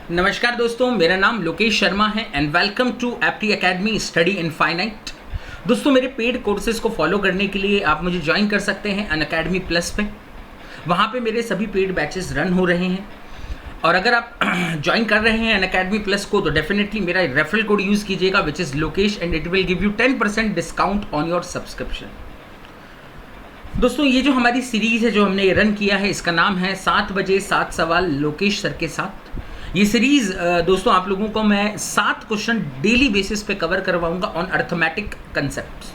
नमस्कार दोस्तों, मेरा नाम लोकेश शर्मा है and welcome to Apti Academy Study Infinite. दोस्तों, मेरे पेड कोर्सेज को फॉलो करने के लिए आप मुझे ज्वाइन कर सकते हैं अनअकैडमी प्लस पे। वहाँ पे मेरे सभी पेड बैचेस रन हो रहे हैं और अगर आप ज्वाइन कर रहे हैं अनअकैडमी प्लस को तो डेफिनेटली मेरा रेफरल कोड यूज़ कीजिएगा which is Lokesh and it will give you 10% discount on your subscription. दोस्तों, ये जो हमारी सीरीज़ है जो हमने रन किया है इसका नाम है 7 बजे 7 सवाल लोकेश सर के साथ। ये सीरीज़ दोस्तों आप लोगों को मैं 7 क्वेश्चन डेली बेसिस पे कवर करवाऊंगा ऑन अर्थमेटिक कंसेप्ट्स।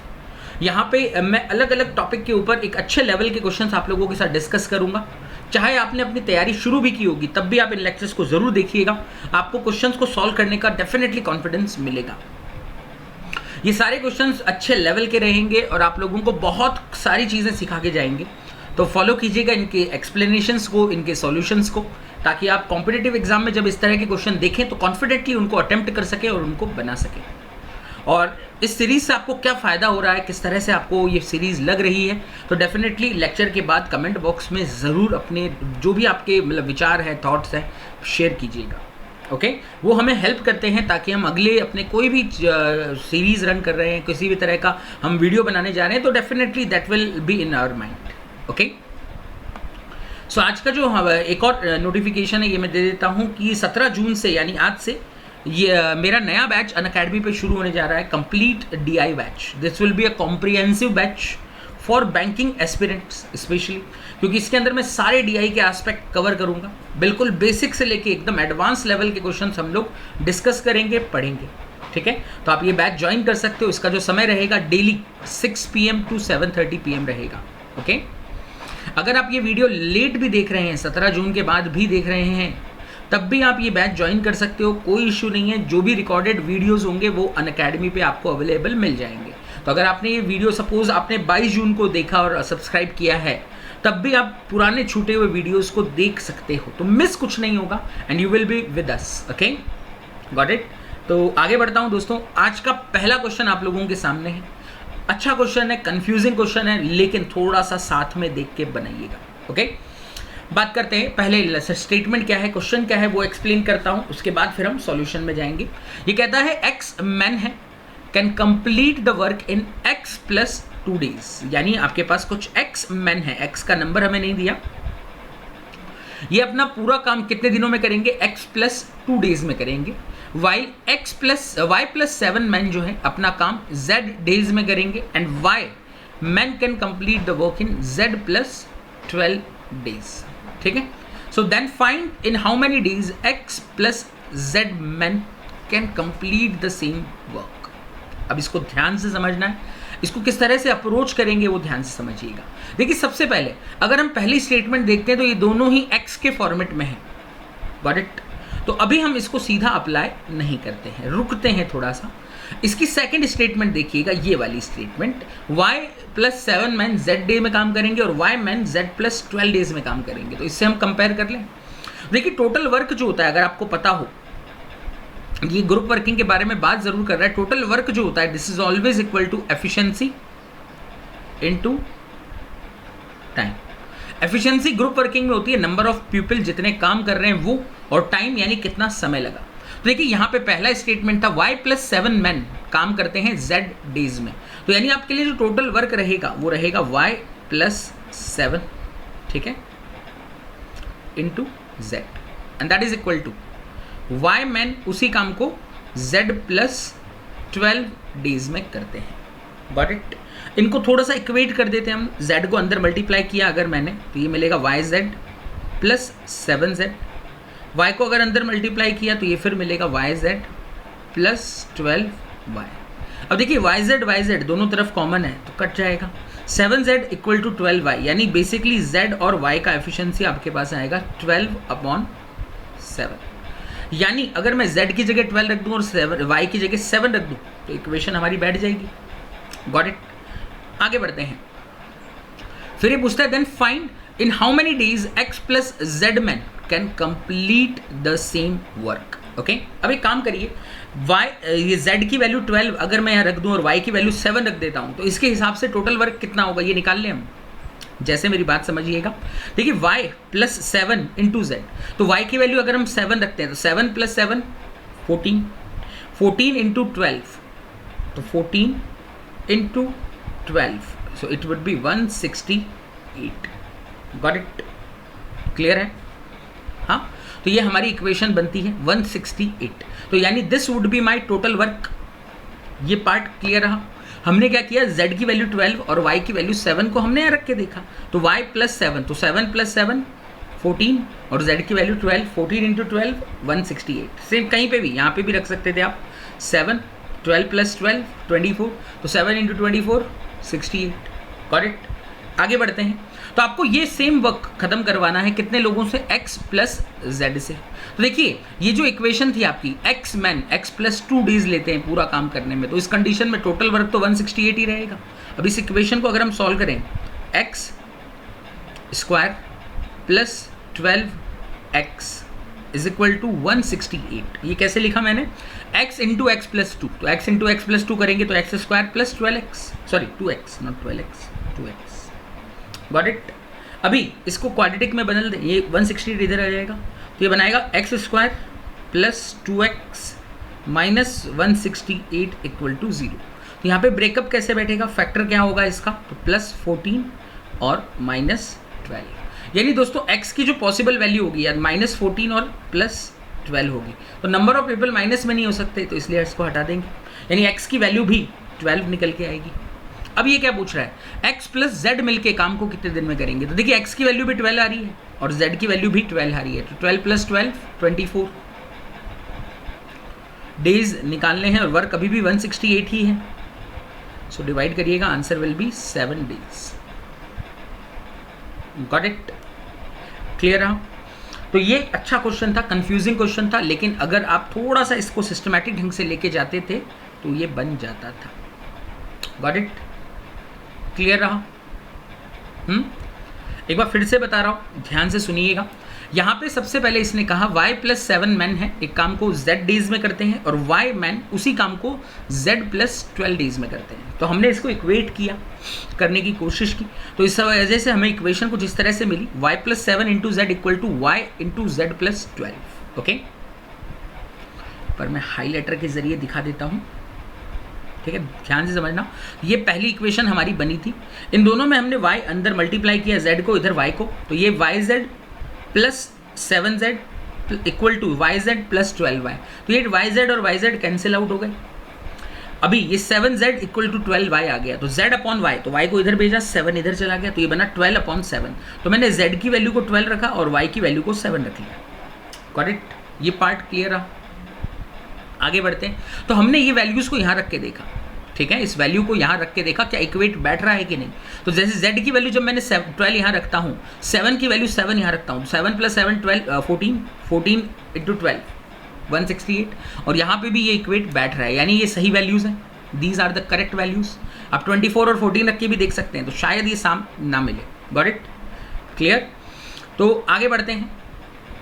यहाँ पे मैं अलग अलग टॉपिक के ऊपर एक अच्छे लेवल के क्वेश्चंस आप लोगों के साथ डिस्कस करूंगा। चाहे आपने अपनी तैयारी शुरू भी की होगी तब भी आप इन लेक्चर्स को ज़रूर देखिएगा, आपको क्वेश्चंस को सॉल्व करने का डेफिनेटली कॉन्फिडेंस मिलेगा। ये सारे क्वेश्चंस अच्छे लेवल के रहेंगे और आप लोगों को बहुत सारी चीज़ें सिखा के जाएंगे, तो फॉलो कीजिएगा इनके एक्सप्लेनेशंस को, इनके सॉल्यूशंस को, ताकि आप कॉम्पिटिटिव एग्जाम में जब इस तरह के क्वेश्चन देखें तो कॉन्फिडेंटली उनको अटेम्प्ट कर सकें और उनको बना सकें। और इस सीरीज़ से आपको क्या फ़ायदा हो रहा है, किस तरह से आपको ये सीरीज़ लग रही है, तो डेफिनेटली लेक्चर के बाद कमेंट बॉक्स में ज़रूर अपने जो भी आपके मतलब विचार हैं, थॉट्स हैं, शेयर कीजिएगा। ओके, वो हमें हेल्प करते हैं ताकि हम अगले अपने कोई भी सीरीज़ रन कर रहे हैं, किसी भी तरह का हम वीडियो बनाने जा रहे हैं तो definitely that will be in our mind. Okay, so आज का जो एक और नोटिफिकेशन है ये मैं दे देता हूँ कि 17 जून से यानी आज से ये मेरा नया बैच अनअकैडमी पे शुरू होने जा रहा है, complete DI batch. This will be a comprehensive batch for banking aspirants specially, क्योंकि इसके अंदर मैं सारे डीआई के एस्पेक्ट कवर करूँगा, बिल्कुल बेसिक से लेके एकदम एडवांस लेवल के क्वेश्चन हम लोग डिस्कस करेंगे, पढ़ेंगे। ठीक है, तो आप ये बैच ज्वाइन कर सकते हो। इसका जो समय रहेगा डेली 6 PM to 7:30 PM रहेगा। ओके, अगर आप ये वीडियो लेट भी देख रहे हैं, 17 जून के बाद भी देख रहे हैं, तब भी आप ये बैच ज्वाइन कर सकते हो, कोई इशू नहीं है। जो भी रिकॉर्डेड वीडियोस होंगे वो अनअकैडमी पे आपको अवेलेबल मिल जाएंगे। तो अगर आपने ये वीडियो सपोज आपने 22 जून को देखा और सब्सक्राइब किया है, तब भी आप पुराने छूटे हुए वीडियोस को देख सकते हो, तो मिस कुछ नहीं होगा and you will be with us. Okay, got it. तो आगे बढ़ता हूँ दोस्तों। आज का पहला क्वेश्चन आप लोगों के सामने है। अच्छा क्वेश्चन है, कंफ्यूजिंग क्वेश्चन है, लेकिन थोड़ा सा साथ में देख के बनाइएगा। ओके, बात करते हैं पहले स्टेटमेंट क्या है, क्वेश्चन क्या है वो एक्सप्लेन करता हूं, उसके बाद फिर हम सॉल्यूशन में जाएंगे। ये कहता है एक्स मैन है can complete the work in x plus 2 days। यानी आपके पास कुछ एक्स मैन है, एक्स का नंबर हमें नहीं दिया, ये अपना पूरा काम कितने दिनों में करेंगे, x प्लस 2 days में करेंगे। वाई प्लस 7 मैन जो है अपना काम z डेज में करेंगे and y man can complete the work in z plus 12 days। ठीक है, so then find in how many days x plus z man can complete the same work. अब इसको ध्यान से समझना है, इसको किस तरह से अप्रोच करेंगे वो ध्यान से समझिएगा। देखिए, सबसे पहले अगर हम पहली स्टेटमेंट देखते हैं तो ये दोनों ही x के फॉर्मेट में है, गॉट इट। तो अभी हम इसको सीधा अप्लाई नहीं करते हैं, रुकते हैं थोड़ा सा। इसकी सेकंड स्टेटमेंट देखिएगा, ये वाली statement, y plus 7 man z day में काम करेंगे और y man z plus 12 days में काम करेंगे। तो इससे हम कंपेयर कर लें। देखिए, टोटल वर्क जो होता है, अगर आपको पता हो, ये ग्रुप वर्किंग के बारे में बात जरूर कर रहा है। टोटल वर्क जो होता है this is always equal to efficiency into time. Efficiency group working में होती है नंबर ऑफ पीपल जितने काम कर रहे हैं वो, और टाइम यानी कितना समय लगा। तो देखिए, यहाँ पे पहला स्टेटमेंट था y प्लस 7 मैन काम करते हैं z डेज में, तो यानी आपके लिए जो टोटल वर्क रहेगा वो रहेगा y प्लस 7, ठीक है, into z and that is equal to y man उसी काम को z प्लस 12 डेज में करते हैं। Got it. इनको थोड़ा सा इक्वेट कर देते हैं हम, z को अंदर मल्टीप्लाई किया अगर मैंने तो ये मिलेगा yz प्लस 7z, y को अगर अंदर मल्टीप्लाई किया तो ये फिर मिलेगा yz प्लस 12y। अब देखिए, yz दोनों तरफ कॉमन है तो कट जाएगा। 7z इक्वल टू 12y, यानी बेसिकली z और y का एफिशिएंसी आपके पास आएगा 12/7। यानी अगर मैं z की जगह 12 रख दूं और y की जगह 7 रख दूं तो इक्वेशन हमारी बैठ जाएगी। Got it. आगे बढ़ते हैं। फिर ये पूछता है then find in how many days x plus z man can complete the same work. Okay, अब एक काम करिए, ये z की वैल्यू 12 अगर मैं यहाँ रख दूं और y की वैल्यू 7 रख देता हूं तो इसके हिसाब से टोटल वर्क कितना होगा ये निकाल लें हम। जैसे मेरी बात समझिएगा। देखिए y प्लस 7 इंटू जेड, तो y की वैल्यू अगर हम 7 रखते हैं तो 7 प्लस 7 14, 14 इंटू 12, तो 14 into 12, so it would be 168। Got it? Clear है? हाँ, तो ये हमारी इक्वेशन बनती है 168। तो यानी this would be my total work. ये पार्ट क्लियर रहा। हमने क्या किया, z की वैल्यू 12 और y की वैल्यू 7 को हमने यहाँ रख के देखा, तो y प्लस 7, तो 7 प्लस 7 14 और z की वैल्यू 12, 14 इंटू 12 168। सेम कहीं पे भी, यहाँ पे भी रख सकते थे आप, 7 12 प्लस 12 24, तो 7 इंटू 24 68। Got it? आगे बढ़ते हैं। तो आपको ये सेम वर्क खत्म करवाना है कितने लोगों से, x प्लस z से। तो देखिए ये जो इक्वेशन थी आपकी, x man x plus 2 days लेते हैं पूरा काम करने में, तो इस कंडीशन में टोटल वर्क तो 168 ही रहेगा। अब इस इक्वेशन को अगर हम सॉल्व करें, x square plus 12x is equal to 168। ये कैसे लिखा मैंने, x इंटू एक्स प्लस 2, तो x इंटू एक्स प्लस 2 करेंगे तो x square plus 12x, sorry 2x not 12x, 2x। Got it? अभी इसको क्वाड्रेटिक में बदल दें, ये 168 इधर आ जाएगा, तो ये बनाएगा x square plus 2x minus 168 equal to 0। तो यहाँ पे ब्रेकअप कैसे बैठेगा, फैक्टर क्या होगा इसका, तो प्लस 14 और माइनस 12। यानी दोस्तों x की जो पॉसिबल वैल्यू होगी यार माइनस 14 और प्लस 12 होगी, तो नंबर ऑफ पीपल माइनस में नहीं हो सकते, तो इसलिए इसको हटा देंगे, यानी x की वैल्यू भी 12 निकल के आएगी। अब ये क्या पूछ रहा है, x प्लस जेड मिलके काम को कितने दिन में करेंगे, तो देखिए x की वैल्यू भी 12 आ रही है और z की वैल्यू भी 12 आ रही है, तो 12 प्लस 12 24 डेज निकालने हैं और वर्क अभी भी 168 ही है, सो डिवाइड करिएगा, answer will be 7 days. Got it? Clear रहा? तो ये अच्छा क्वेश्चन था, कंफ्यूजिंग क्वेश्चन था, लेकिन अगर आप थोड़ा सा इसको सिस्टमैटिक ढंग से लेके जाते थे तो ये बन जाता था। Got it? क्लियर रहा? एक बार फिर से बता रहा हूँ, ध्यान से सुनिएगा। यहाँ पे सबसे पहले इसने कहा y प्लस 7 मैन है, एक काम को z डेज में करते हैं, और y मैन उसी काम को z प्लस 12 डेज में करते हैं। तो हमने इसको इक्वेट किया, करने की कोशिश की, तो इस वजह से हमें इक्वेशन कुछ इस तरह से मिली, y plus 7 into z equal to y into z plus 12। Okay, पर मैं हाईलाइटर के जरिए दिखा देता हूँ, ठीक है, ध्यान से समझना। ये पहली इक्वेशन हमारी बनी थी, इन दोनों में हमने y अंदर मल्टीप्लाई किया z को, इधर y को, तो ये yz plus 7z equal to yz plus 12y, तो ये yz और yz कैंसिल आउट हो गए। अभी ये 7z इक्वल टू 12y आ गया, तो z अपॉन y, तो y को इधर भेजा, 7 इधर चला गया, तो ये बना 12 अपॉन 7। तो मैंने z की वैल्यू को 12 रखा और y की वैल्यू को 7 रख लिया। Got it? ये पार्ट क्लियर रहा? आगे बढ़ते हैं। तो हमने ये वैल्यूज़ को यहाँ रख के देखा, ठीक है, इस वैल्यू को यहाँ रख के देखा क्या इक्वेट बैठ रहा है कि नहीं। तो जैसे z की वैल्यू जब मैंने 12 यहाँ रखता हूँ, 7 की वैल्यू 7 यहाँ रखता हूँ, 7 प्लस 7 12 14, 14 इंटू 12 168, और यहाँ पे भी ये इक्वेट बैठ रहा है, यानी ये सही वैल्यूज़ हैं, these are the correct values. आप 24 और 14 रख के भी देख सकते हैं, तो शायद ये साम ना मिले। Got it? क्लियर? तो आगे बढ़ते हैं।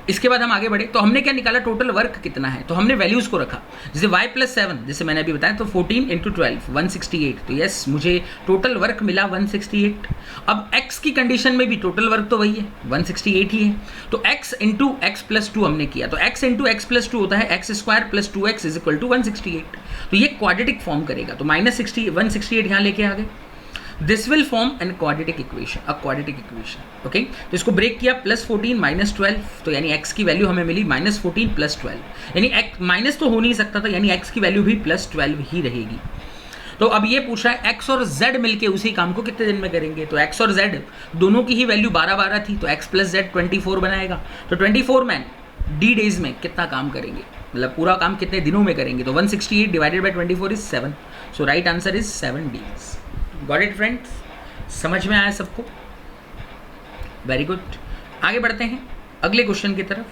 इसके बाद हम आगे बढ़े, तो हमने क्या निकाला, टोटल वर्क कितना है, तो हमने वैल्यूज़ को रखा, जैसे y प्लस 7, जैसे मैंने अभी बताया, तो 14 इंटू 12 168, तो यस मुझे टोटल वर्क मिला 168। अब x की कंडीशन में भी टोटल वर्क तो वही है, 168 ही है, तो x इंटू एक्स प्लस 2 हमने किया, तो x इंटू एक्स प्लस 2 होता है x square plus 2x is equal to 168। तो ये क्वाड्रेटिक फॉर्म करेगा, तो माइनस 168 यहाँ लेके आ गए, this will form an quadratic equation, a quadratic equation. Okay, तो इसको ब्रेक किया, प्लस 14 माइनस 12, तो यानी x की वैल्यू हमें मिली माइनस 14 प्लस 12, यानी माइनस तो हो नहीं सकता था, यानी x की वैल्यू भी प्लस 12 ही रहेगी। तो अब ये पूछा है x और z मिलके उसी काम को कितने दिन में करेंगे, तो x और z दोनों की ही वैल्यू 12 थी, तो x प्लस z 24 बनाएगा, तो 24 मैन d डेज में कितना काम करेंगे, मतलब पूरा काम कितने दिनों में करेंगे, तो 168 divided by 24 is 7, so right answer is 7 days. Got it friends? समझ में आया सबको? Very good. आगे बढ़ते हैं अगले क्वेश्चन की तरफ।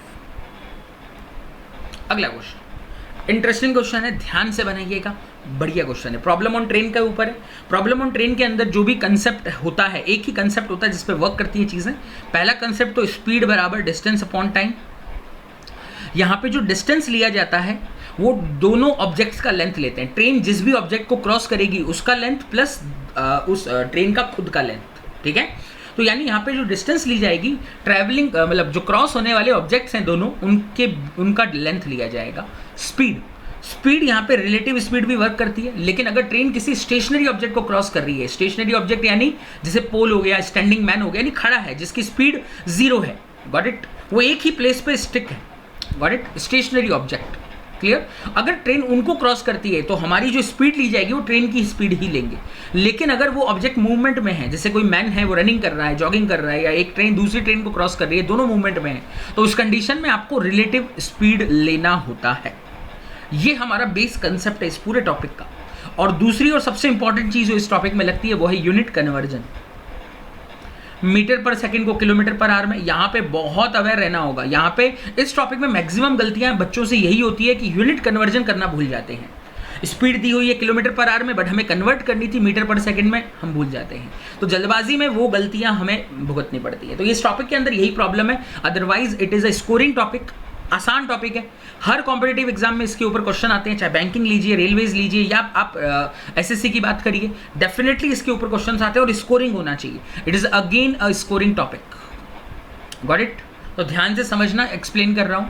अगला क्वेश्चन इंटरेस्टिंग क्वेश्चन है, ध्यान से बनाइएगा, बढ़िया क्वेश्चन है, प्रॉब्लम ऑन ट्रेन के ऊपर है। प्रॉब्लम ऑन ट्रेन के अंदर जो भी कंसेप्ट होता है, एक ही कंसेप्ट होता है जिस पे वर्क करती हैं चीज़ें। पहला कंसेप्ट तो स्पीड बराबर डिस्टेंस अपॉन टाइम। यहाँ पे जो डिस्टेंस लिया जाता है वो दोनों ऑब्जेक्ट्स का लेंथ लेते हैं, ट्रेन जिस भी ऑब्जेक्ट को क्रॉस करेगी उसका लेंथ प्लस उस ट्रेन का खुद का लेंथ, ठीक है। तो यानी यहाँ पे जो डिस्टेंस ली जाएगी ट्रैवलिंग मतलब जो क्रॉस होने वाले ऑब्जेक्ट्स हैं दोनों, उनका लेंथ लिया जाएगा। स्पीड यहाँ पे रिलेटिव स्पीड भी वर्क करती है, लेकिन अगर ट्रेन किसी स्टेशनरी ऑब्जेक्ट को क्रॉस कर रही है, स्टेशनरी ऑब्जेक्ट यानी जैसे पोल हो गया, स्टैंडिंग मैन हो गया, यानी खड़ा है, जिसकी स्पीड 0 है, गॉट इट, वो एक ही प्लेस पे स्टिक है, got it, stationary object, clear. अगर ट्रेन उनको क्रॉस करती है तो हमारी जो स्पीड ली जाएगी वो ट्रेन की स्पीड ही लेंगे। लेकिन अगर वो ऑब्जेक्ट मूवमेंट में है, जैसे कोई मैन है वो रनिंग कर रहा है, जॉगिंग कर रहा है, या एक ट्रेन दूसरी ट्रेन को क्रॉस कर रही है, दोनों मूवमेंट में है, तो उस कंडीशन में आपको रिलेटिव स्पीड लेना होता है। ये हमारा बेस कंसेप्ट है इस पूरे टॉपिक का। और दूसरी और सबसे इंपॉर्टेंट चीज जो इस टॉपिक में लगती है वो है यूनिट कन्वर्जन। मीटर पर सेकंड को किलोमीटर पर आवर में, यहाँ पे बहुत अवेयर रहना होगा। यहाँ पे इस टॉपिक में मैक्सिमम गलतियां बच्चों से यही होती है कि यूनिट कन्वर्जन करना भूल जाते हैं। स्पीड दी हुई है किलोमीटर पर आवर में, बट हमें कन्वर्ट करनी थी मीटर पर सेकंड में, हम भूल जाते हैं। तो जल्दबाजी में वो गलतियां हमें भुगतनी पड़ती है। तो इस टॉपिक के अंदर यही प्रॉब्लम है। Otherwise it is a scoring topic, आसान टॉपिक है। हर कॉम्पिटिटिव एग्जाम में इसके ऊपर क्वेश्चन आते हैं, चाहे बैंकिंग लीजिए, रेलवेज लीजिए, या आप एसएससी की बात करिए, डेफिनेटली इसके ऊपर क्वेश्चन आते हैं और स्कोरिंग होना चाहिए। It is again a scoring topic, got it. तो ध्यान से समझना, एक्सप्लेन कर रहा हूं।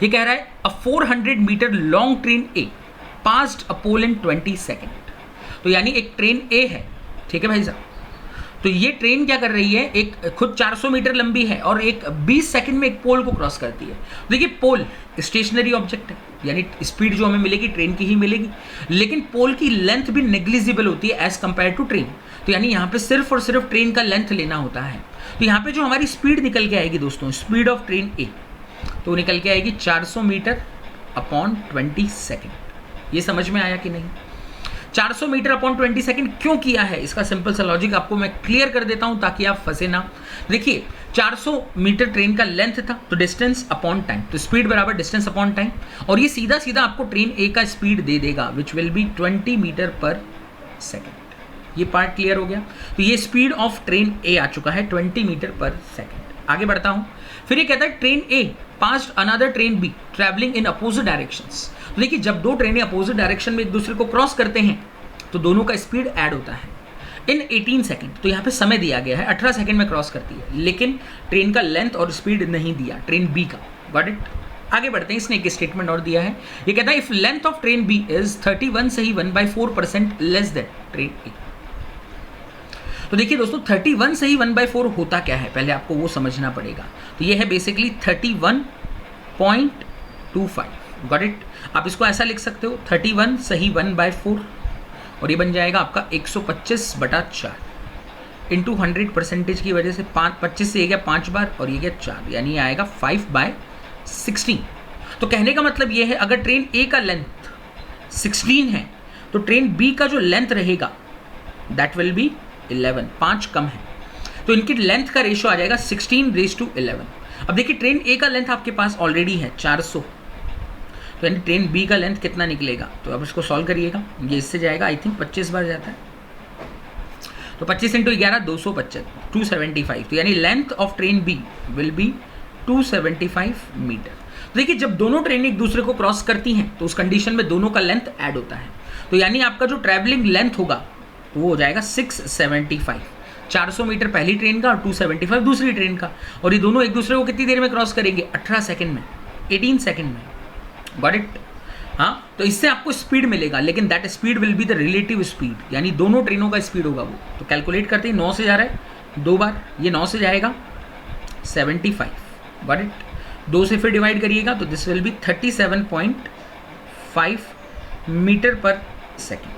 ये कह रहा है a 400 metre long train A passed a pole in 20 second. तो यानी एक ट्रेन ए है, ठीक है भाई साहब। तो ये ट्रेन क्या कर रही है, एक खुद 400 मीटर लंबी है और एक 20 सेकंड में एक पोल को क्रॉस करती है। देखिए पोल स्टेशनरी ऑब्जेक्ट है, यानी स्पीड जो हमें मिलेगी ट्रेन की ही मिलेगी, लेकिन पोल की लेंथ भी नेग्लिजिबल होती है एज कंपेयर टू ट्रेन। तो यानी यहाँ पे सिर्फ और सिर्फ ट्रेन का लेंथ लेना होता है। तो यहाँ पे जो हमारी स्पीड निकल के आएगी दोस्तों, स्पीड ऑफ ट्रेन ए, तो निकल के आएगी 400 मीटर अपॉन 20 सेकेंड। ये समझ में आया कि नहीं? 400 मीटर अपॉन 20 सेकंड क्यों किया है, इसका सिंपल सा लॉजिक आपको मैं क्लियर कर देता हूं ताकि आप फंसे ना। देखिए 400 मीटर ट्रेन का लेंथ था, तो डिस्टेंस अपॉन टाइम, तो स्पीड बराबर डिस्टेंस अपॉन टाइम, और ये सीधा सीधा आपको ट्रेन ए का स्पीड दे देगा विच विल बी 20 मीटर पर सेकंड। ये पार्ट क्लियर हो गया। तो ये स्पीड ऑफ ट्रेन ए आ चुका है 20 मीटर पर सेकंड। आगे बढ़ता हूं। फिर ये कहता है train A passed another train be travelling in opposite directions. तो देखिए जब दो ट्रेनें अपोजिट डायरेक्शन में एक दूसरे को क्रॉस करते हैं तो दोनों का स्पीड ऐड होता है इन 18 सेकंड। तो यहाँ पे समय दिया गया है 18 सेकंड में क्रॉस करती है, लेकिन ट्रेन का लेंथ और स्पीड नहीं दिया, ट्रेन बी का, गॉट इट। आगे बढ़ते हैं, इसने एक स्टेटमेंट और दिया है। ये कहता है if length of train B is 31 से ही 1/4% लेस देन ट्रेन ए। तो देखिए दोस्तों 31 से ही 1/4 होता क्या है, पहले आपको वो समझना पड़ेगा। तो ये है बेसिकली 31.25, गॉट इट। आप इसको ऐसा लिख सकते हो 31 सही 1/4, और ये बन जाएगा आपका 125/4 इंटू 100% की वजह से 25 से ये गया 5 बार और ये गया 4, यानी ये आएगा 5/16। तो कहने का मतलब ये है अगर ट्रेन ए का लेंथ 16 है तो ट्रेन बी का जो लेंथ रहेगा दैट विल बी 11, 5 कम है, तो इनकी लेंथ का रेशो आ जाएगा 16:11। अब देखिए ट्रेन ए का लेंथ आपके पास ऑलरेडी है 400, तो यानी ट्रेन बी का लेंथ कितना निकलेगा, तो अब इसको सॉल्व करिएगा। ये इससे जाएगा आई थिंक 25 बार जाता है, तो 25 × 11 225, 275। तो यानी length of train B will be 275 metre. तो देखिए जब दोनों ट्रेन एक दूसरे को क्रॉस करती हैं तो उस कंडीशन में दोनों का लेंथ ऐड होता है, तो यानी आपका जो ट्रैवलिंग लेंथ होगा तो वो हो जाएगा 675। 400 मीटर पहली ट्रेन का और 275 दूसरी ट्रेन का, और ये दोनों एक दूसरे को कितनी देर में क्रॉस करेंगे, 18 सेकंड में, 18 सेकंड में, गॉट इट। हाँ, तो इससे आपको स्पीड मिलेगा, लेकिन that speed will be the relative speed, यानी दोनों ट्रेनों का स्पीड होगा वो। तो कैलकुलेट करते हैं, 9 से जा रहा है 2 बार, ये 9 से जाएगा 75, गॉट इट। 2 से फिर डिवाइड करिएगा तो this will be 37.5 metre per second.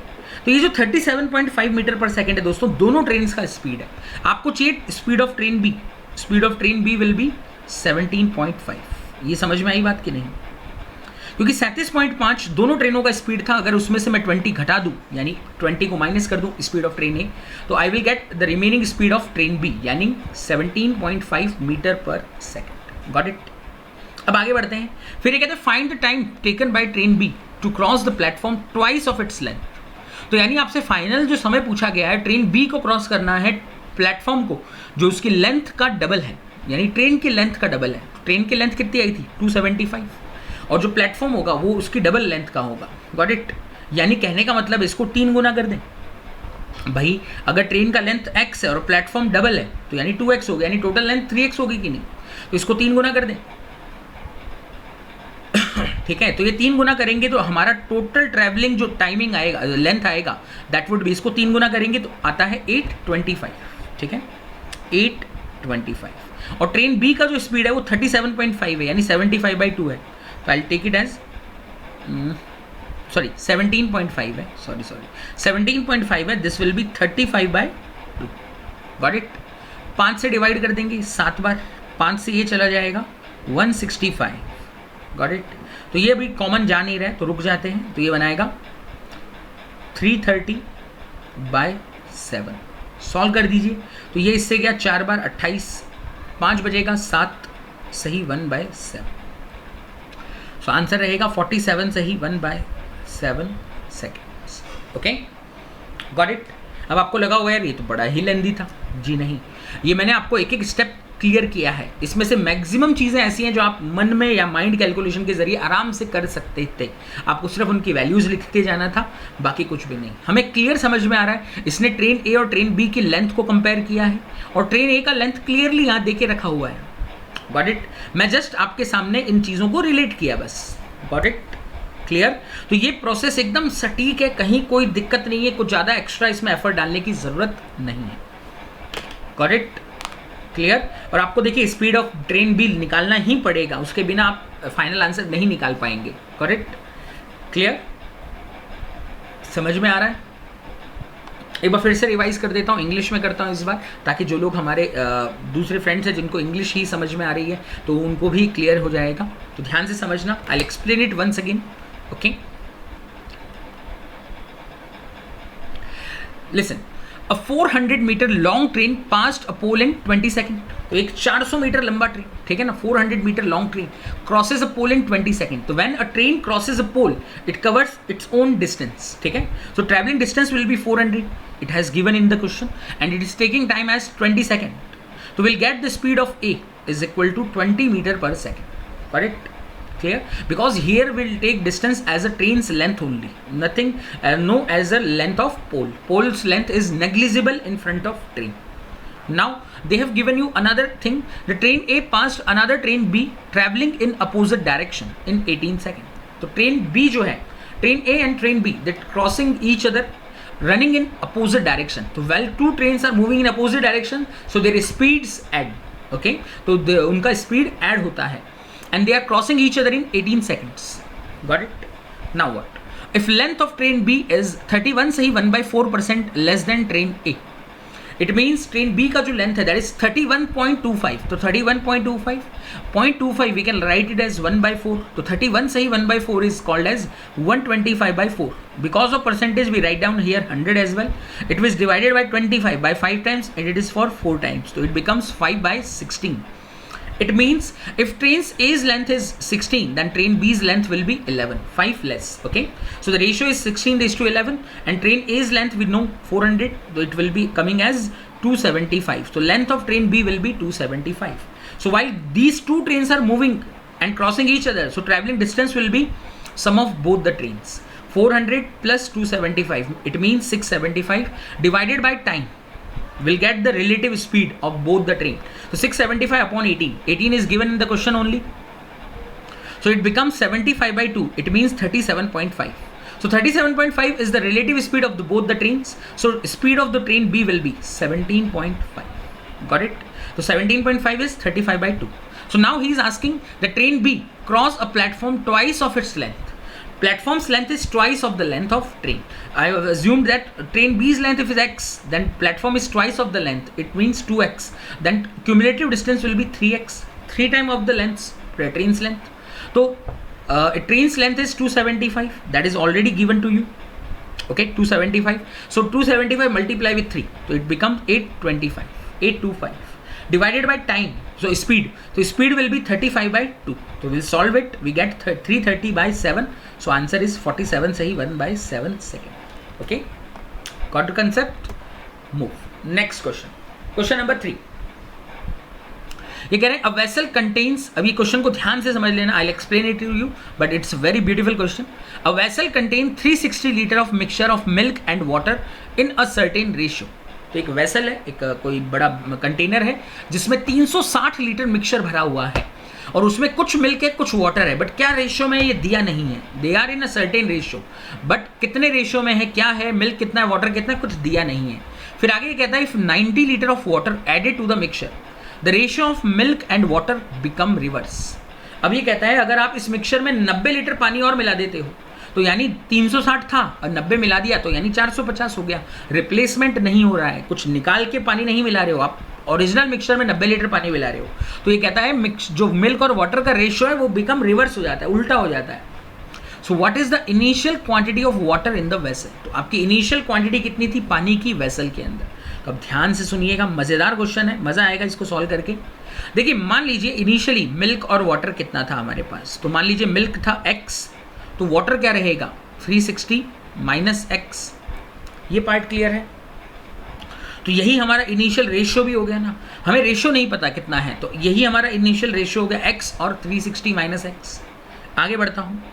तो ये जो 37.5 मीटर पर सेकेंड है दोस्तों, दोनों ट्रेन का स्पीड है। आपको चाहिए speed of train B, speed of train B will be 17.5। ये समझ में आई बात कि नहीं? क्योंकि 37.5 दोनों ट्रेनों का स्पीड था, अगर उसमें से मैं 20 घटा दूं, यानी 20 को माइनस कर दूं स्पीड ऑफ ट्रेन ए, तो I will get the remaining speed of train B, यानी 17.5 metre per second, got it. अब आगे बढ़ते हैं। फिर ये कहते हैं find the time taken by train B to cross the platform twice of its length. तो यानी आपसे फाइनल जो समय पूछा गया है, ट्रेन बी को क्रॉस करना है प्लेटफॉर्म को जो उसकी लेंथ का डबल है, यानी ट्रेन की लेंथ का डबल है। ट्रेन की लेंथ कितनी आई थी 275, और जो प्लेटफॉर्म होगा वो उसकी डबल लेंथ का होगा, गॉट इट। यानी कहने का मतलब इसको 3 गुना कर दें, भाई अगर ट्रेन का लेंथ x है और प्लेटफॉर्म डबल है तो यानी 2x हो गया, यानी टोटल लेंथ 3x होगी कि नहीं, तो इसको 3 गुना कर दें। ठीक है, तो ये 3 गुना करेंगे तो हमारा टोटल ट्रैवलिंग जो टाइमिंग आएगा, लेंथ आएगा, दैट वुड बी, इसको 3 गुना करेंगे तो आता है 825। ठीक है, 825। और ट्रेन बी का जो स्पीड है वो 37.5 है, यानी 75/2 है। तो आई टेक इट एज 17.5 है, सॉरी 17.5 है। This will be 35/2। Got it. 5 से डिवाइड कर देंगे 7 बार, 5 से ये चला जाएगा 165। Got it. तो ये अभी कॉमन जा नहीं रहा है तो रुक जाते हैं, तो ये बनाएगा 330/7। सॉल्व कर दीजिए, तो ये इससे गया 4 बार 28, 5 बजेगा 7 सही 1/7। सो आंसर रहेगा 47 सही 1/7 सेकेंड्स। Okay, got it. अब आपको लगा हुआ यार ये तो बड़ा ही लेंदी था। जी नहीं, ये मैंने आपको एक एक स्टेप क्लियर किया है। इसमें से मैक्सिमम चीज़ें ऐसी हैं जो आप मन में या माइंड कैलकुलेशन के जरिए आराम से कर सकते थे। आपको सिर्फ उनकी वैल्यूज़ लिखते जाना था, बाकी कुछ भी नहीं। हमें क्लियर समझ में आ रहा है। इसने ट्रेन ए और ट्रेन बी की लेंथ को कंपेयर किया है और ट्रेन ए का लेंथ क्लियरली यहाँ देके रखा हुआ है। Got it. मैं जस्ट आपके सामने इन चीज़ों को रिलेट किया बस। Got it, clear. तो ये प्रोसेस एकदम सटीक है, कहीं कोई दिक्कत नहीं है, कुछ ज़्यादा एक्स्ट्रा इसमें एफर्ट डालने की ज़रूरत नहीं है। Got it, clear. और आपको देखिए स्पीड ऑफ ट्रेन भी निकालना ही पड़ेगा, उसके बिना आप फाइनल आंसर नहीं निकाल पाएंगे। करेक्ट, क्लियर, समझ में आ रहा है। एक बार फिर से रिवाइज कर देता हूँ, इंग्लिश में करता हूँ इस बार, ताकि जो लोग हमारे दूसरे फ्रेंड्स हैं जिनको इंग्लिश ही समझ में आ रही है तो उनको भी क्लियर हो जाएगा। तो ध्यान से समझना। I will explain it once again. Okay, listen. A 400 metre long train passed a pole in 20 second. तो एक 400 मीटर लंबा ट्रेन, ठीक है ना, 400 metre long train crosses a pole in 20 second. तो when a train crosses a pole it covers its own distance. ठीक है, so travelling distance will be 400, it has given in the question, and it is taking time as 20 second. तो will get the speed of a is equal to 20 metre per second. Correct, clear, because here we'll take distance as a train's length only, nothing no as a length of pole. Pole's length is negligible in front of train. Now they have given you another thing, the train A passed another train B traveling in opposite direction in 18 seconds. तो train B जो है, train A and train B, that crossing each other running in opposite direction. तो while two trains are moving in opposite direction, so their speeds add. Okay, तो उनका speed add होता है, and they are crossing each other in 18 seconds. Got it? Now what? If length of train B is 31 सही 1/4% less than train A, it means train B का जो length है that is 31.25. तो 31.25 we can write it as 1/4. तो 31 सही 1/4 is called as 125/4. Because of percentage we write down here 100 as well. It was divided by 25 by 5 times and it is for 4 times. So it becomes 5/16. It means if train's A's length is 16, then train B's length will be 11, 5 less. Okay, so the ratio is 16:11, and train A's length we know 400, so it will be coming as 275. So length of train B will be 275. So while these two trains are moving and crossing each other, so traveling distance will be sum of both the trains. 400 plus 275, it means 675 divided by time. We'll get the relative speed of both the train. So 675 upon 18. 18 is given in the question only. So it becomes 75/2. It means 37.5. So 37.5 is the relative speed of both the trains. So speed of the train B will be 17.5. Got it? So 17.5 is 35/2. So now he is asking the train B cross a platform twice of its length. Platform's length is twice of the length of train. I have assumed that train B's length if is x, then platform is twice of the length. It means 2x. Then cumulative distance will be 3x. 3 times of the lengths, train's length. So a train's length is 275. That is already given to you. Okay, 275. So 275 multiply with 3. So it becomes 825. 825. Divided by time. So speed. So speed will be 35/2. So we'll solve it. We get 330/7. So answer is 47 सही 1/7 second. Okay. Got the concept? Move. Next question. Question number 3. ये कह रहे हैं a vessel contains, अभी question को ध्यान से समझ लेना, I explain it to you but it's very beautiful question. A vessel contain 360 litre of mixture of milk and water in a certain ratio. तो एक वेसल है, एक कोई बड़ा कंटेनर है जिसमें 360 लीटर मिक्सचर भरा हुआ है और उसमें कुछ मिल्क है कुछ वाटर है, बट क्या रेशियो में ये दिया नहीं है, they are in a certain ratio, but कितने रेशियो में है, क्या है, मिल्क कितना है, वाटर कितना है, कुछ दिया नहीं है। फिर आगे ये कहता है if 90 litre of water added to the mixture the ratio of milk and water become reverse. अब ये कहता है अगर आप इस मिक्सचर में 90 लीटर पानी और मिला देते हो तो यानी 360 था और 90 मिला दिया तो यानी 450 हो गया। रिप्लेसमेंट नहीं हो रहा है, कुछ निकाल के पानी नहीं मिला रहे हो, आप ओरिजिनल मिक्सचर में 90 लीटर पानी मिला रहे हो। तो ये कहता है जो मिल्क और वाटर का रेशियो है वो बिकम रिवर्स हो जाता है, उल्टा हो जाता है। So what is the initial quantity of water in the vessel. तो आपकी इनिशियल क्वांटिटी कितनी थी पानी की वेसल के अंदर। तो अब ध्यान से सुनिएगा, मजेदार क्वेश्चन है, मजा आएगा इसको सॉल्व करके। देखिए मान लीजिए इनिशियली मिल्क और वाटर कितना था हमारे पास, तो मान लीजिए मिल्क था x, तो वाटर क्या रहेगा 360 माइनस x। ये पार्ट क्लियर है। तो यही हमारा इनिशियल रेशियो भी हो गया ना, हमें रेशियो नहीं पता कितना है, तो यही हमारा इनिशियल रेशियो हो गया x और 360 माइनस x। आगे बढ़ता हूँ।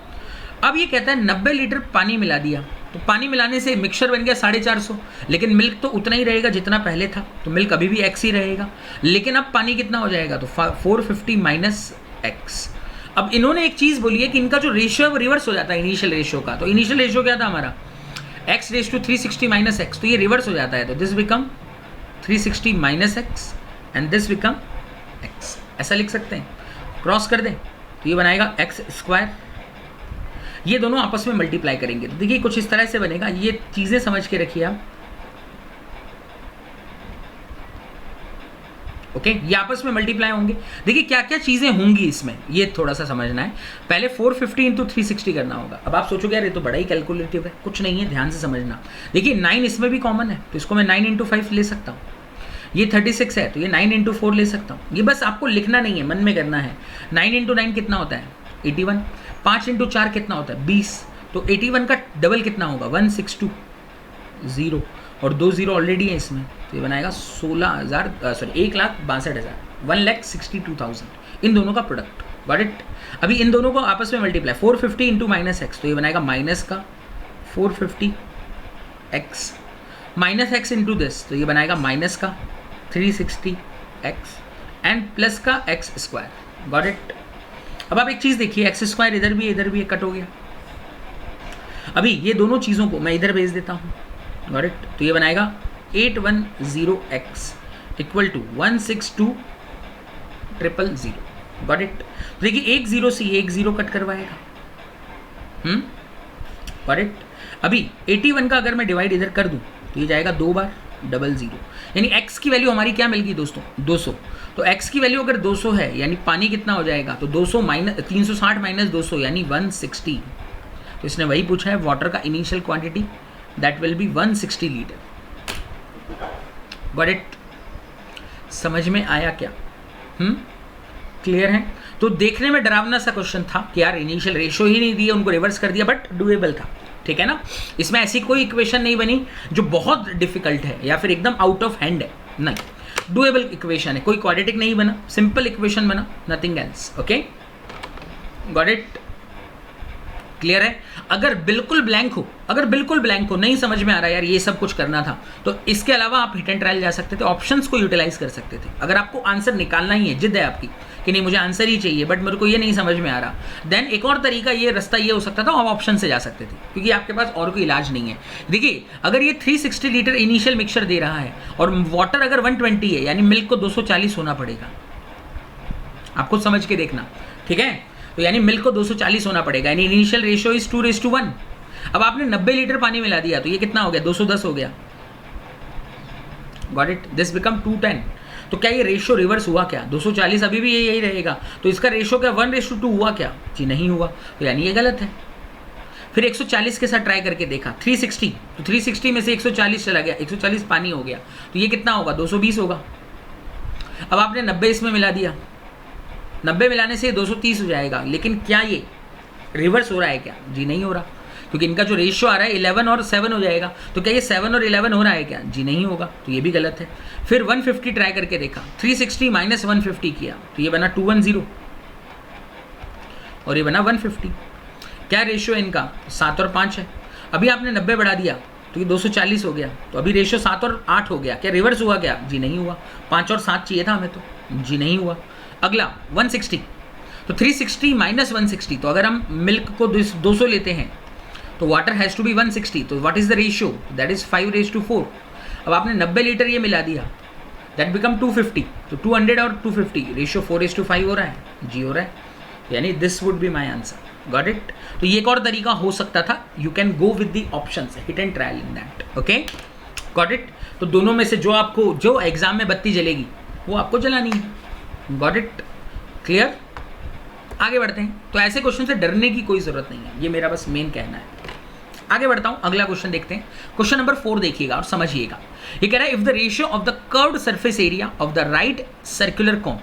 अब ये कहता है 90 लीटर पानी मिला दिया, तो पानी मिलाने से मिक्सचर बन गया 450, लेकिन मिल्क तो उतना ही रहेगा जितना पहले था, तो मिल्क अभी भी x ही रहेगा, लेकिन अब पानी कितना हो जाएगा तो 450 माइनस x। अब इन्होंने एक चीज़ बोली है कि इनका जो रेशियो है वो रिवर्स हो जाता है इनिशियल रेशियो का। तो इनिशियल रेशियो क्या था हमारा x रेस टू 360 माइनस एक्स, तो ये रिवर्स हो जाता है, तो this become 360 minus x and this become x। ऐसा लिख सकते हैं, क्रॉस कर दें तो ये बनाएगा x स्क्वायर। ये दोनों आपस में मल्टीप्लाई करेंगे तो देखिए कुछ इस तरह से बनेगा। ये चीज़ें समझ के रखिए आप, ओके ये आपस में मल्टीप्लाई होंगे। देखिए क्या क्या चीज़ें होंगी इसमें, ये थोड़ा सा समझना है। पहले 450 इंटू 360 करना होगा। अब आप सोचोगे यार ये तो बड़ा ही कैलकुलेटिव है, कुछ नहीं है, ध्यान से समझना। देखिए 9 इसमें भी कॉमन है, तो इसको मैं 9 इंटू 5 ले सकता हूँ। ये 36 है तो ये 9 इंटू 4 ले सकता हूँ। ये बस आपको लिखना नहीं है, मन में करना है। 9 इंटू 9 कितना होता है 81। 5 इंटू 4 कितना होता है 20। तो 81 का डबल कितना होगा 162 और 2 0 ऑलरेडी है इसमें, तो ये बनाएगा 1,62,000 1,62,000 इन दोनों का प्रोडक्ट। Got it. अभी इन दोनों को आपस में मल्टीप्लाई 450 इंटू माइनस एक्स, तो ये बनाएगा माइनस का 450 x minus x into this, तो ये बनाएगा माइनस का 360 एक्स एंड प्लस का एक्स स्क्वायर। Got it. अब आप एक चीज़ देखिए, एक्स स्क्वायर इधर भी कट हो गया। अभी ये दोनों चीज़ों को मैं इधर भेज देता हूँ। Got it. तो ये बनाएगा 810x equal to 162,000। Got it. तो देखिए एक जीरो से ये एक जीरो कट करवाएगा। Got it. अभी 81 का अगर मैं डिवाइड इधर कर दूं तो ये जाएगा 2 बार 00, यानी x की वैल्यू हमारी क्या मिल गई दोस्तों 200। तो x की वैल्यू अगर 200 है यानी पानी कितना हो जाएगा तो 200 माइनस 360 माइनस 200 यानी 160। तो इसने वही पूछा है वाटर का initial quantity, that will B 160 litre. Got it. समझ में आया क्या? क्लियर है। तो देखने में डरावना सा क्वेश्चन था कि यार इनिशियल रेशियो ही नहीं दिया, उनको रिवर्स कर दिया, बट डूएबल था। ठीक है ना। इसमें ऐसी कोई इक्वेशन नहीं बनी जो बहुत डिफिकल्ट है या फिर एकदम आउट ऑफ हैंड है, नहीं, डूएबल इक्वेशन है। कोई क्वाड्रेटिक नहीं बना, सिंपल इक्वेशन बना, nothing else. Okay got it. Clear है। अगर बिल्कुल ब्लैंक हो, नहीं समझ में आ रहा यार ये सब कुछ करना था, तो इसके अलावा आप हिट एंड ट्रायल जा सकते थे, ऑप्शंस को यूटिलाइज कर सकते थे। अगर आपको आंसर निकालना ही है, जिद है आपकी कि नहीं मुझे आंसर ही चाहिए बट मेरे को ये नहीं समझ में आ रहा, देन एक और तरीका ये रास्ता ये हो सकता था, आप ऑप्शन से जा सकते थे, क्योंकि आपके पास और कोई इलाज नहीं है। देखिए अगर ये 360 लीटर इनिशियल मिक्सचर दे रहा है और वाटर अगर 120 है यानी मिल्क को 240 होना पड़ेगा। आपको समझ के देखना, ठीक है। तो यानी मिल्क को 240 होना पड़ेगा, यानी इनिशियल रेशियो इज 2:1। अब आपने 90 लीटर पानी मिला दिया तो ये कितना हो गया 210 हो गया। Got it. This become 210। तो क्या ये रेशियो रिवर्स हुआ क्या? 240 अभी भी यही रहेगा, तो इसका रेशियो क्या 1:2 हुआ क्या? जी नहीं हुआ, तो यानी ये गलत है। फिर 140 के साथ ट्राई करके देखा 360, तो 360 में से 140 चला गया, 140 पानी हो गया, तो ये कितना होगा 220 होगा। अब आपने 90 इसमें मिला दिया, 90 मिलाने से 230 हो जाएगा, लेकिन क्या ये रिवर्स हो रहा है क्या? जी नहीं हो रहा, क्योंकि इनका जो रेशियो आ रहा है 11 और 7 हो जाएगा, तो क्या ये 7 और 11 हो रहा है क्या? जी नहीं होगा, तो ये भी गलत है। फिर 150 ट्राई करके देखा, 360 माइनस 150 किया, तो ये बना 210 और ये बना 150। क्या रेशियो है इनका 7 और 5 है। अभी आपने 90 बढ़ा दिया तो ये 240 हो गया। तो अभी रेशियो 7 और 8 हो गया। क्या रिवर्स हुआ क्या? जी नहीं हुआ। 5 और 7 चाहिए था हमें तो, जी नहीं हुआ। अगला 160, तो 360 माइनस 160, तो अगर हम मिल्क को 200 लेते हैं तो वाटर हैज़ टू बी 160, तो what is the ratio? That is 5:4। अब आपने 90 लीटर ये मिला दिया, दैट बिकम 250, तो 200 और 250 रेशियो 4:5 हो रहा है, जी हो रहा है, यानी this would be my answer. Got it? तो ये एक और तरीका हो सकता था, you can go with the options, hit and trial in that. Okay, got it? तो दोनों में से जो एग्जाम में बत्ती जलेगी वो आपको जलानी है। Got it? क्लियर? आगे बढ़ते हैं। तो ऐसे क्वेश्चन से डरने की कोई जरूरत नहीं है, ये मेरा बस मेन कहना है। आगे बढ़ता हूं, अगला क्वेश्चन देखते हैं। क्वेश्चन नंबर 4 देखिएगा और समझिएगा। ये कह रहा है if the ratio of the curved surface area of the right circular cone,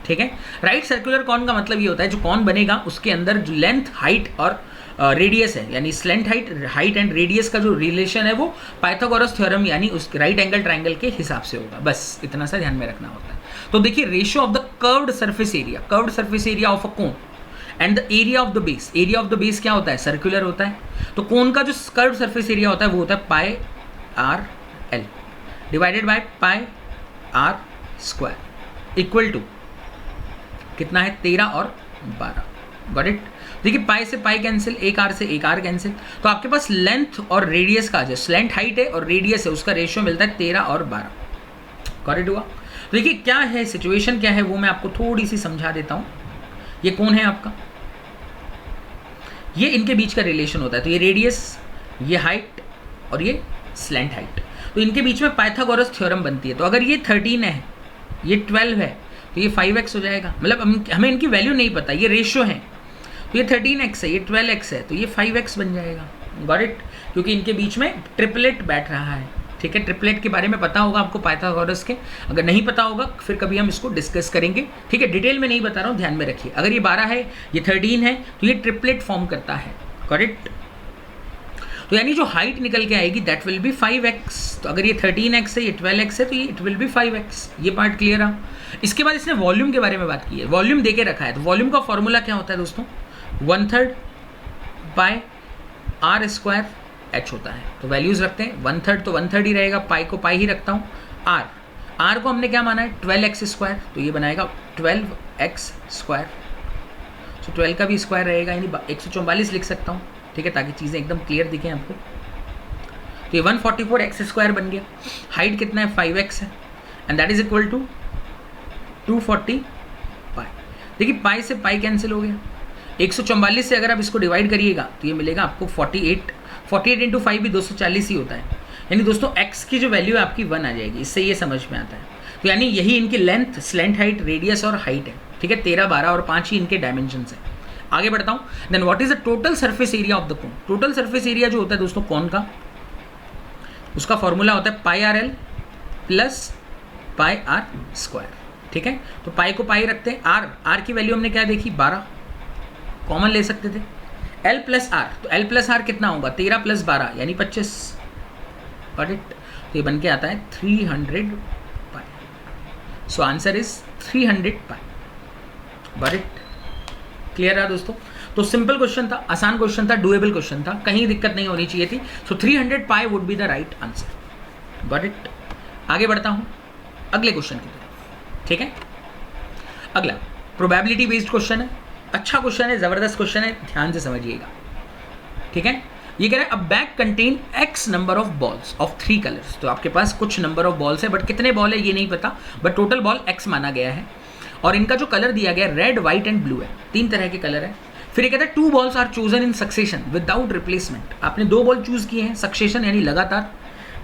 ठीक है, राइट सर्कुलर कॉन का मतलब ये होता है जो कॉन बनेगा उसके अंदर जो लेंथ, हाइट और रेडियस है, यानी स्लेंट हाइट एंड रेडियस का जो रिलेशन है वो पाइथागोरस थ्योरम यानी उस राइट एंगल ट्राइंगल के हिसाब से होगा। बस इतना सा ध्यान में रखना होता है। तो देखिए ratio of the curved surface area of a cone and the area of the base, area of the base क्या होता है? सर्कुलर होता है। तो कोन का जो कर्व्ड सरफेस एरिया होता है वो होता है pi R L divided by pi R square equal to कितना है? 13 और 12। Got it? देखिए पाई से पाई कैंसिल, एक आर से एक आर कैंसिल, तो आपके पास लेंथ और रेडियस का जो स्लेंट हाइट है और रेडियस है उसका रेशियो मिलता है 13 और 12। गॉट इट हुआ? तो देखिए क्या है सिचुएशन, क्या है वो मैं आपको थोड़ी सी समझा देता हूँ। ये कौन है आपका, ये इनके बीच का रिलेशन होता है। तो ये रेडियस, ये हाइट और ये स्लेंट हाइट, तो इनके बीच में पाइथागोरस थ्योरम बनती है। तो अगर ये 13 है, ये 12 है, तो ये 5x हो जाएगा। मतलब हमें इनकी वैल्यू नहीं पता, ये रेशियो है। तो ये 13x है, ये 12x है, तो ये 5x बन जाएगा। Got it? क्योंकि इनके बीच में ट्रिपलेट बैठ रहा है। ठीक है, ट्रिपलेट के बारे में पता होगा आपको पाइथागोरस के, अगर नहीं पता होगा फिर कभी हम इसको डिस्कस करेंगे। ठीक है, डिटेल में नहीं बता रहा हूँ, ध्यान में रखिए। अगर ये 12 है, ये 13 है, तो ये ट्रिपलेट फॉर्म करता है। करेक्ट? तो यानी जो हाइट निकल के आएगी दैट विल बी 5x। तो अगर ये 13x है, ये 12x है, तो ये इट विल बी 5x। ये पार्ट क्लियर है? इसके बाद इसने वॉल्यूम के बारे में बात की है, वॉल्यूम दे के रखा है। तो वॉल्यूम का फॉर्मूला क्या होता है दोस्तों? 1/3 बाय आर स्क्वायर एच होता है। तो वैल्यूज रखते हैं, 1/3 तो 1/3 ही रहेगा, पाई को पाई ही रखता हूँ। आर को हमने क्या माना है? 12x स्क्वायर, तो ये बनाएगा 12x स्क्वायर। तो 12 का भी स्क्वायर रहेगा, यानी 144 लिख सकता हूँ। ठीक है, ताकि चीज़ें एकदम क्लियर दिखें आपको। तो ये 144x स्क्वायर बन गया। हाइट कितना है? 5x है, and that is equal to 240 pi. देखिए पाई से पाई कैंसिल हो गया। 144 से अगर आप इसको डिवाइड करिएगा तो ये मिलेगा आपको 48 इंटू 5 भी 240 ही होता है। यानी दोस्तों x की जो वैल्यू है आपकी 1 आ जाएगी। इससे ये समझ में आता है। तो यानी यही इनकी लेंथ, स्लेंट हाइट, रेडियस और हाइट है। ठीक है, 13, 12 और 5 ही इनके डायमेंशंस है। आगे बढ़ता हूँ। Then what is the total surface area of the cone? Total surface area जो होता है दोस्तों कोन का, उसका फॉर्मूला होता है pi R L plus pi R square. ठीक है, तो पाई को पाई रखते हैं। आर की वैल्यू हमने क्या देखी? 12 कॉमन ले सकते थे। एल प्लस आर, तो एल प्लस आर कितना होगा? 13 प्लस 12 यानी 25। Got it? तो ये बन के आता है 300 pi. So answer is 300 pi. Got it? Clear है दोस्तों? तो सिंपल क्वेश्चन था, आसान क्वेश्चन था, डुएबल क्वेश्चन था, कहीं दिक्कत नहीं होनी चाहिए थी। So 300 pi would be the right answer. Got it? आगे बढ़ता हूं अगले क्वेश्चन की तरफ। ठीक है, अगला प्रोबेबिलिटी बेस्ड क्वेश्चन है। अच्छा क्वेश्चन है, जबरदस्त क्वेश्चन है, ध्यान से समझिएगा। ठीक है, ये कह रहा है अ bag contain x number of balls of 3 colours. तो आपके पास कुछ नंबर ऑफ बॉल्स है, बट कितने बॉल है ये नहीं पता, बट टोटल बॉल x माना गया है। और इनका जो कलर दिया गया है रेड, व्हाइट एंड ब्लू है। 3 तरह के कलर है। फिर ये कहता है 2 balls are chosen in succession without replacement. आपने 2 बॉल चूज किए हैं सक्सेशन यानी लगातार,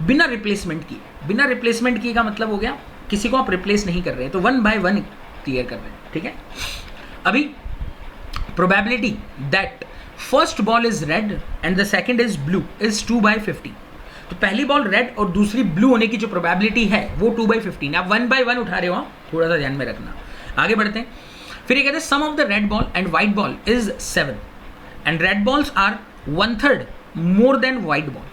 बिना रिप्लेसमेंट किए। बिना रिप्लेसमेंट किए का मतलब हो गया किसी को आप रिप्लेस नहीं कर रहे हैं, तो 1 by 1 क्लियर कर रहे हैं। ठीक है, अभी probability that first ball is red and the second is blue is 2/50। तो पहली बॉल रेड और दूसरी ब्लू होने की जो प्रोबेबिलिटी है वो 2/15। आप 1 by 1 उठा रहे हो, थोड़ा सा ध्यान में रखना। आगे बढ़ते हैं। फिर ये कहते हैं sum of the red ball and white ball is 7 and red balls are 1/3 more than white ball.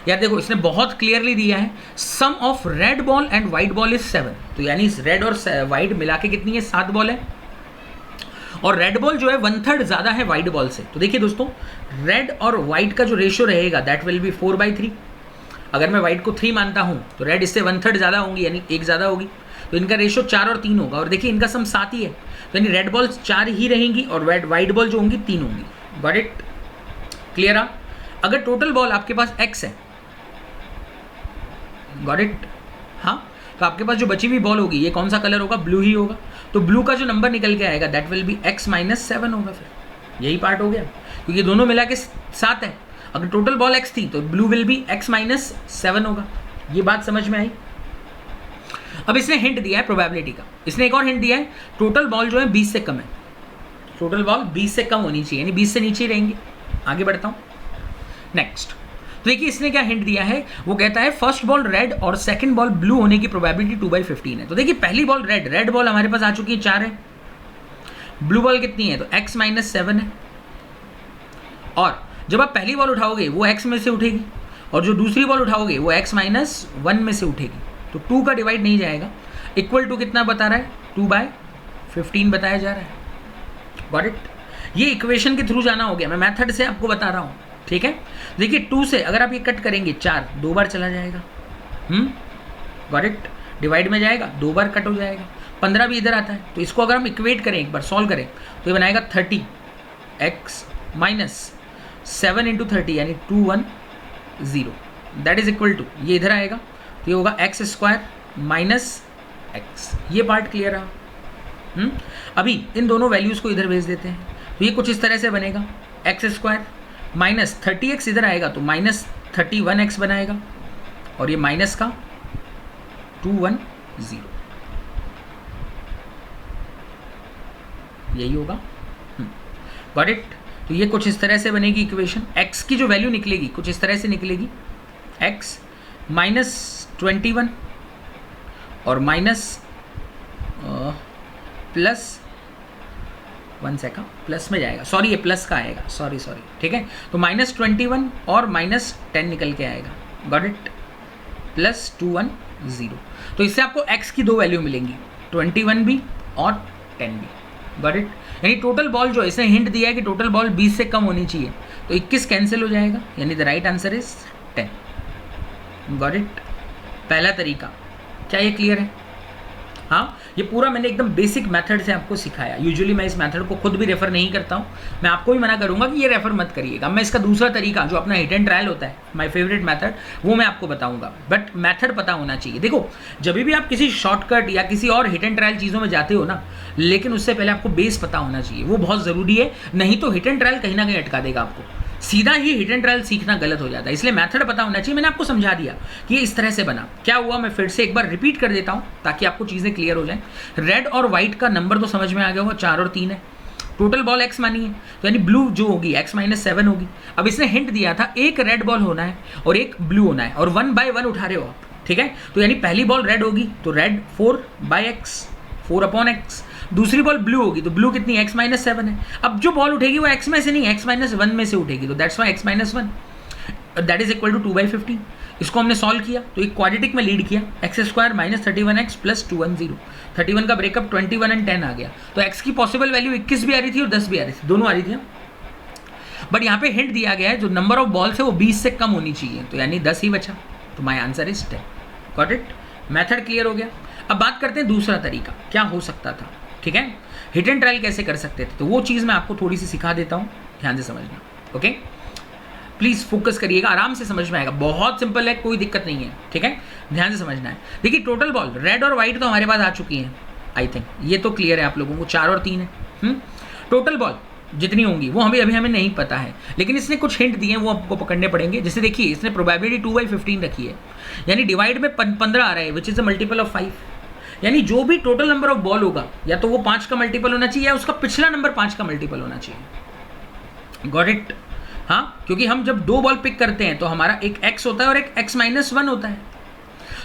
यार देखो, इसने बहुत क्लियरली दिया है sum of red ball and white ball is 7। तो यानी रेड और व्हाइट मिला के कितनी है? 7 बॉल है। और रेड बॉल जो है 1/3 ज़्यादा है वाइट बॉल से। तो देखिए दोस्तों, रेड और वाइट का जो रेशियो रहेगा दैट विल बी 4/3। अगर मैं वाइट को 3 मानता हूँ तो रेड इससे 1/3 ज़्यादा होंगी, यानी 1 ज़्यादा होगी, तो इनका रेशियो 4 और 3 होगा। और देखिए इनका सम 7 ही है, तो यानी रेड बॉल 4 ही रहेंगी और वाइट बॉल जो होंगी 3 होंगी। Got it? क्लियर? अगर टोटल बॉल आपके पास x है, गॉट इट, हाँ, तो आपके पास जो बची हुई बॉल होगी ये कौन सा कलर होगा? ब्लू ही होगा। तो ब्लू का जो नंबर निकल के आएगा दैट विल बी x - 7 होगा। फिर यही पार्ट हो गया, क्योंकि दोनों मिला के 7 है। अगर टोटल बॉल x थी तो ब्लू विल बी x - 7 होगा। ये बात समझ में आई? अब इसने हिंट दिया है प्रोबेबिलिटी का। इसने एक और हिंट दिया है, टोटल बॉल जो है 20 से कम है। टोटल बॉल 20 से कम होनी चाहिए, यानी 20 से नीचे ही रहेंगे। आगे बढ़ता हूँ, नेक्स्ट। तो देखिए इसने क्या हिंट दिया है, वो कहता है फर्स्ट बॉल रेड और सेकंड बॉल ब्लू होने की प्रोबेबिलिटी 2/15 है। तो देखिए पहली बॉल रेड बॉल हमारे पास आ चुकी है 4 है, ब्लू बॉल कितनी है? तो x - 7 है। और जब आप पहली बॉल उठाओगे वो x में से उठेगी, और जो दूसरी बॉल उठाओगे वो x - 1 में से उठेगी। तो 2 का डिवाइड नहीं जाएगा। इक्वल टू कितना बता रहा है? 2/15 बताया जा रहा है। Got it? ये इक्वेशन के थ्रू जाना हो गया, मैं मेथड से आपको बता रहा हूँ, ठीक है? देखिए 2 से अगर आप ये कट करेंगे 4 2 बार चला जाएगा, गॉट इट? डिवाइड में जाएगा, 2 बार कट हो जाएगा। 15 भी इधर आता है, तो इसको अगर हम इक्वेट करें, एक बार सॉल्व करें, तो ये बनाएगा 30x - 7 × 30 यानी 210 दैट इज इक्वल टू, ये इधर आएगा तो ये होगा x² - x। ये पार्ट क्लियर रहा? अभी इन दोनों वैल्यूज़ को इधर भेज देते हैं, तो ये कुछ इस तरह से बनेगा, x² - 30x इधर आएगा तो -31x बनाएगा, और ये माइनस का 210, यही होगा। Got it? तो ये कुछ इस तरह से बनेगी इक्वेशन। x की जो वैल्यू निकलेगी कुछ इस तरह से निकलेगी, x -21 और प्लस 1 सेकंड, प्लस में जाएगा, सॉरी ये प्लस का आएगा, सॉरी, ठीक है? तो -21 और -10 निकल के आएगा, गॉट इट? प्लस 210। तो इससे आपको x की 2 वैल्यू मिलेंगी, 21 भी और 10 भी, गॉट इट? यानी टोटल बॉल जो इसने हिंट दिया है कि टोटल बॉल 20 से कम होनी चाहिए, तो 21 कैंसिल हो जाएगा, यानी the right answer is 10। Got it? पहला तरीका, क्या ये क्लियर है? हाँ, ये पूरा मैंने एकदम बेसिक मेथड से आपको सिखाया। यूजुअली मैं इस मेथड को खुद भी रेफर नहीं करता हूँ, मैं आपको भी मना करूँगा कि ये रेफर मत करिएगा। मैं इसका दूसरा तरीका जो अपना हिट एंड ट्रायल होता है, माय फेवरेट मेथड, वो मैं आपको बताऊँगा, बट मेथड पता होना चाहिए। देखो, जब भी आप किसी शॉर्टकट या किसी और हिट एंड ट्रायल चीज़ों में जाते हो ना, लेकिन उससे पहले आपको बेस पता होना चाहिए, वो बहुत ज़रूरी है। नहीं तो हिट एंड ट्रायल कहीं ना कहीं अटका देगा आपको, सीधा ही हिट एंड ट्रायल सीखना गलत हो जाता है। इसलिए मेथड पता होना चाहिए। मैंने आपको समझा दिया कि ये इस तरह से बना। क्या हुआ, मैं फिर से एक बार रिपीट कर देता हूँ ताकि आपको चीज़ें क्लियर हो जाएं। रेड और वाइट का नंबर तो समझ में आ गया होगा, 4 और 3 है। टोटल बॉल x मानी है, तो यानी ब्लू जो होगी x - 7 होगी। अब इसने हिंट दिया था एक रेड बॉल होना है और एक ब्लू होना है, और 1 बाय 1 उठा रहे हो आप, ठीक है? तो यानी पहली बॉल रेड होगी तो रेड 4/x, 4/x। दूसरी बॉल ब्लू होगी तो ब्लू कितनी, x - 7 है। अब जो बॉल उठेगी वो x में से नहीं, x - 1 में से उठेगी, तो that's why x - 1 that is equal to 2/15। इसको हमने सॉल्व किया तो एक क्वाड्रेटिक में लीड किया, x² - 31x प्लस 210। 31 का ब्रेकअप 21 और 10 आ गया, तो x की पॉसिबल वैल्यू 21 भी आ रही थी और 10 भी आ रही थी, दोनों आ रही थी। बट यहाँ पे हिंट दिया गया है जो नंबर ऑफ बॉल्स है वो 20 से कम होनी चाहिए, तो यानी 10 ही बचा, तो my answer is 10। Got it? Method clear हो गया। अब बात करते हैं दूसरा तरीका क्या हो सकता था, ठीक है? हिट एंड ट्रायल कैसे कर सकते थे, तो वो चीज़ मैं आपको थोड़ी सी सिखा देता हूँ, ध्यान से समझना, ओके? प्लीज़ फोकस करिएगा, आराम से समझ में आएगा, बहुत सिंपल है, कोई दिक्कत नहीं है, ठीक है? ध्यान से समझना है। देखिए टोटल बॉल रेड और वाइट तो हमारे पास आ चुकी हैं, आई थिंक ये तो क्लियर है आप लोगों को, 4 और 3 है। टोटल बॉल जितनी होंगी वो अभी हमें नहीं पता है, लेकिन इसने कुछ हिंट दिए हैं वो आपको पकड़ने पड़ेंगे। जैसे देखिए इसने प्रोबेबिलिटी 2/15 रखी है, यानी डिवाइड में 15 आ रहा है, which is a multiple of 5। यानी जो भी टोटल नंबर ऑफ बॉल होगा या तो वो 5 का मल्टीपल होना चाहिए या उसका पिछला नंबर 5 का मल्टीपल होना चाहिए। Got it? हाँ, क्योंकि हम जब 2 बॉल पिक करते हैं तो हमारा एक x होता है और एक x - 1 होता है,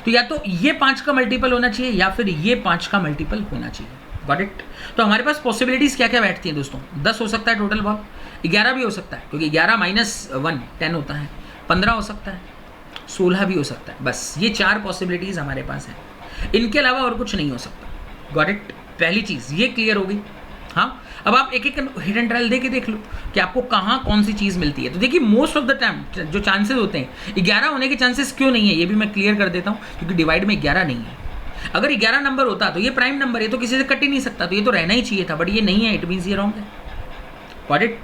तो या तो ये 5 का मल्टीपल होना चाहिए या फिर ये 5 का मल्टीपल होना चाहिए। Got it? तो हमारे पास पॉसिबिलिटीज़ क्या क्या बैठती हैं दोस्तों? 10 हो सकता है टोटल बॉल, 11 भी हो सकता है क्योंकि 11 - 1 10 होता है, 15 हो सकता है, 16 भी हो सकता है। बस ये 4 पॉसिबिलिटीज़ हमारे पास हैं, इनके अलावा और कुछ नहीं हो सकता। Got it? पहली चीज़ ये क्लियर होगी। हाँ, अब आप एक एक हिट एंड ट्रायल दे के देख लो कि आपको कहाँ कौन सी चीज़ मिलती है। तो देखिए मोस्ट ऑफ द टाइम जो चांसेस होते हैं 11 होने के चांसेस क्यों नहीं है ये भी मैं क्लियर कर देता हूँ, क्योंकि डिवाइड में 11 नहीं है। अगर 11 नंबर होता तो ये प्राइम नंबर है तो किसी से कट ही नहीं सकता, तो ये तो रहना ही चाहिए था, बट ये नहीं है, इट मीन्स ये रॉन्ग है। Got it?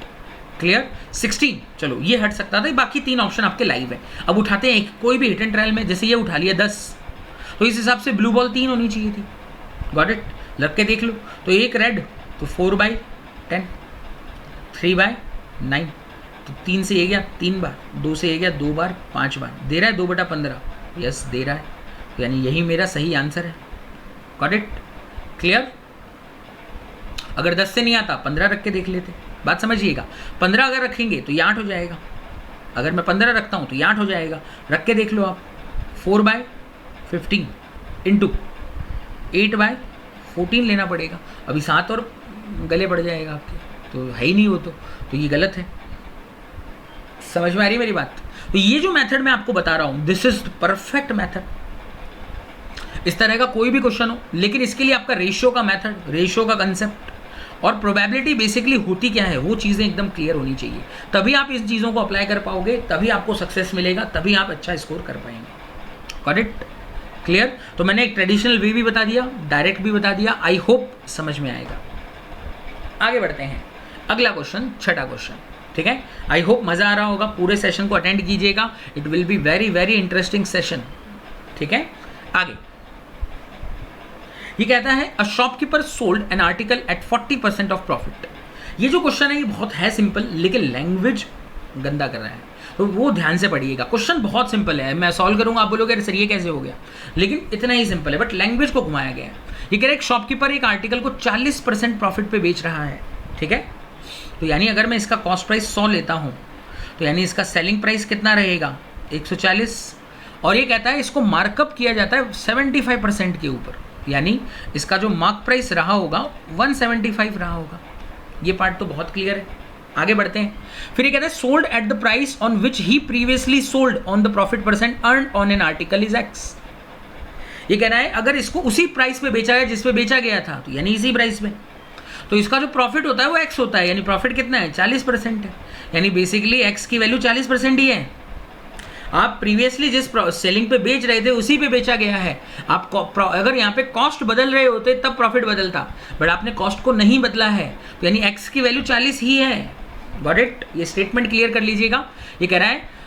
क्लियर? 16 चलो ये हट सकता था, बाकी 3 ऑप्शन आपके लाइव है। अब उठाते हैं कोई भी हिट एंड ट्रायल में, जैसे ये उठा लिया 10, तो इस हिसाब से ब्लू बॉल 3 होनी चाहिए थी। Got it? लग के देख लो, तो एक रेड तो 4/10, 3/9, तो 3 से ये गया 3 बार, 2 से ये गया 2 बार, 5 बार, दे रहा है 2/15, यस दे रहा है, तो यानी यही मेरा सही आंसर है। Got it? क्लियर? अगर 10 से नहीं आता 15 रख के देख लेते, बात समझिएगा। 15 अगर रखेंगे तो ये 8 हो जाएगा, अगर मैं 15 रखता हूँ तो ये 8 हो जाएगा, रख के देख लो आप। 4/15 इंटू 8/14 लेना पड़ेगा, अभी 7 और गले बढ़ जाएगा आपके, तो है ही नहीं वो, तो ये गलत है। समझ में आ रही है मेरी बात? तो ये जो मेथड मैं आपको बता रहा हूँ, दिस इज परफेक्ट मेथड। इस तरह का कोई भी क्वेश्चन हो, लेकिन इसके लिए आपका रेशियो का मेथड, रेशियो का कंसेप्ट और प्रोबेबिलिटी बेसिकली होती क्या है वो चीज़ें एकदम क्लियर होनी चाहिए, तभी आप इस चीज़ों को अप्लाई कर पाओगे, तभी आपको सक्सेस मिलेगा, तभी आप अच्छा स्कोर कर पाएंगे। Got it? क्लियर? तो मैंने एक ट्रेडिशनल वे भी बता दिया, डायरेक्ट भी बता दिया, आई होप समझ में आएगा। आगे बढ़ते हैं, अगला क्वेश्चन, छठा क्वेश्चन। ठीक है, आई होप मज़ा आ रहा होगा, पूरे सेशन को अटेंड कीजिएगा, it will be very very interesting session. ठीक है, आगे ये कहता है a shopkeeper sold an article at 40% of profit. ये जो क्वेश्चन है ये बहुत है सिंपल, लेकिन लैंग्वेज गंदा कर रहा है, तो वो ध्यान से पढ़िएगा। क्वेश्चन बहुत सिंपल है, मैं सॉल्व करूंगा, आप बोलोगे सर ये कैसे हो गया, लेकिन इतना ही सिंपल है, बट लैंग्वेज को घुमाया गया है। ये कह रहे एक शॉपकीपर एक आर्टिकल को 40% प्रॉफिट पे बेच रहा है। ठीक है, तो यानी अगर मैं इसका कॉस्ट प्राइस 100 लेता हूँ, तो यानी इसका सेलिंग प्राइस कितना रहेगा 140, और ये कहता है इसको मार्कअप किया जाता है 75% के ऊपर, यानी इसका जो मार्क प्राइस रहा होगा 175 रहा होगा। ये पार्ट तो बहुत क्लियर है। आगे बढ़ते हैं, फिर ये कहता है sold at the price on which he previously sold on the profit percent earn on an article is x. ये कह रहा है अगर इसको उसी प्राइस पे बेचा गया जिस पे बेचा गया था, तो यानी इसी प्राइस पे, तो इसका जो प्रॉफिट होता है वो एक्स होता है, यानी प्रॉफिट कितना है 40% है, यानी बेसिकली एक्स की वैल्यू 40% ही है। आप प्रीवियसली जिस सेलिंग पे बेच रहे थे उसी पे बेचा गया है। आप अगर यहाँ पे कॉस्ट बदल रहे होते तब प्रॉफिट बदलता, बट आपने कॉस्ट को नहीं बदला है, तो यानी एक्स की वैल्यू 40 ही है। Got it? ये स्टेटमेंट क्लियर कर लीजिएगा। ये कह रहा है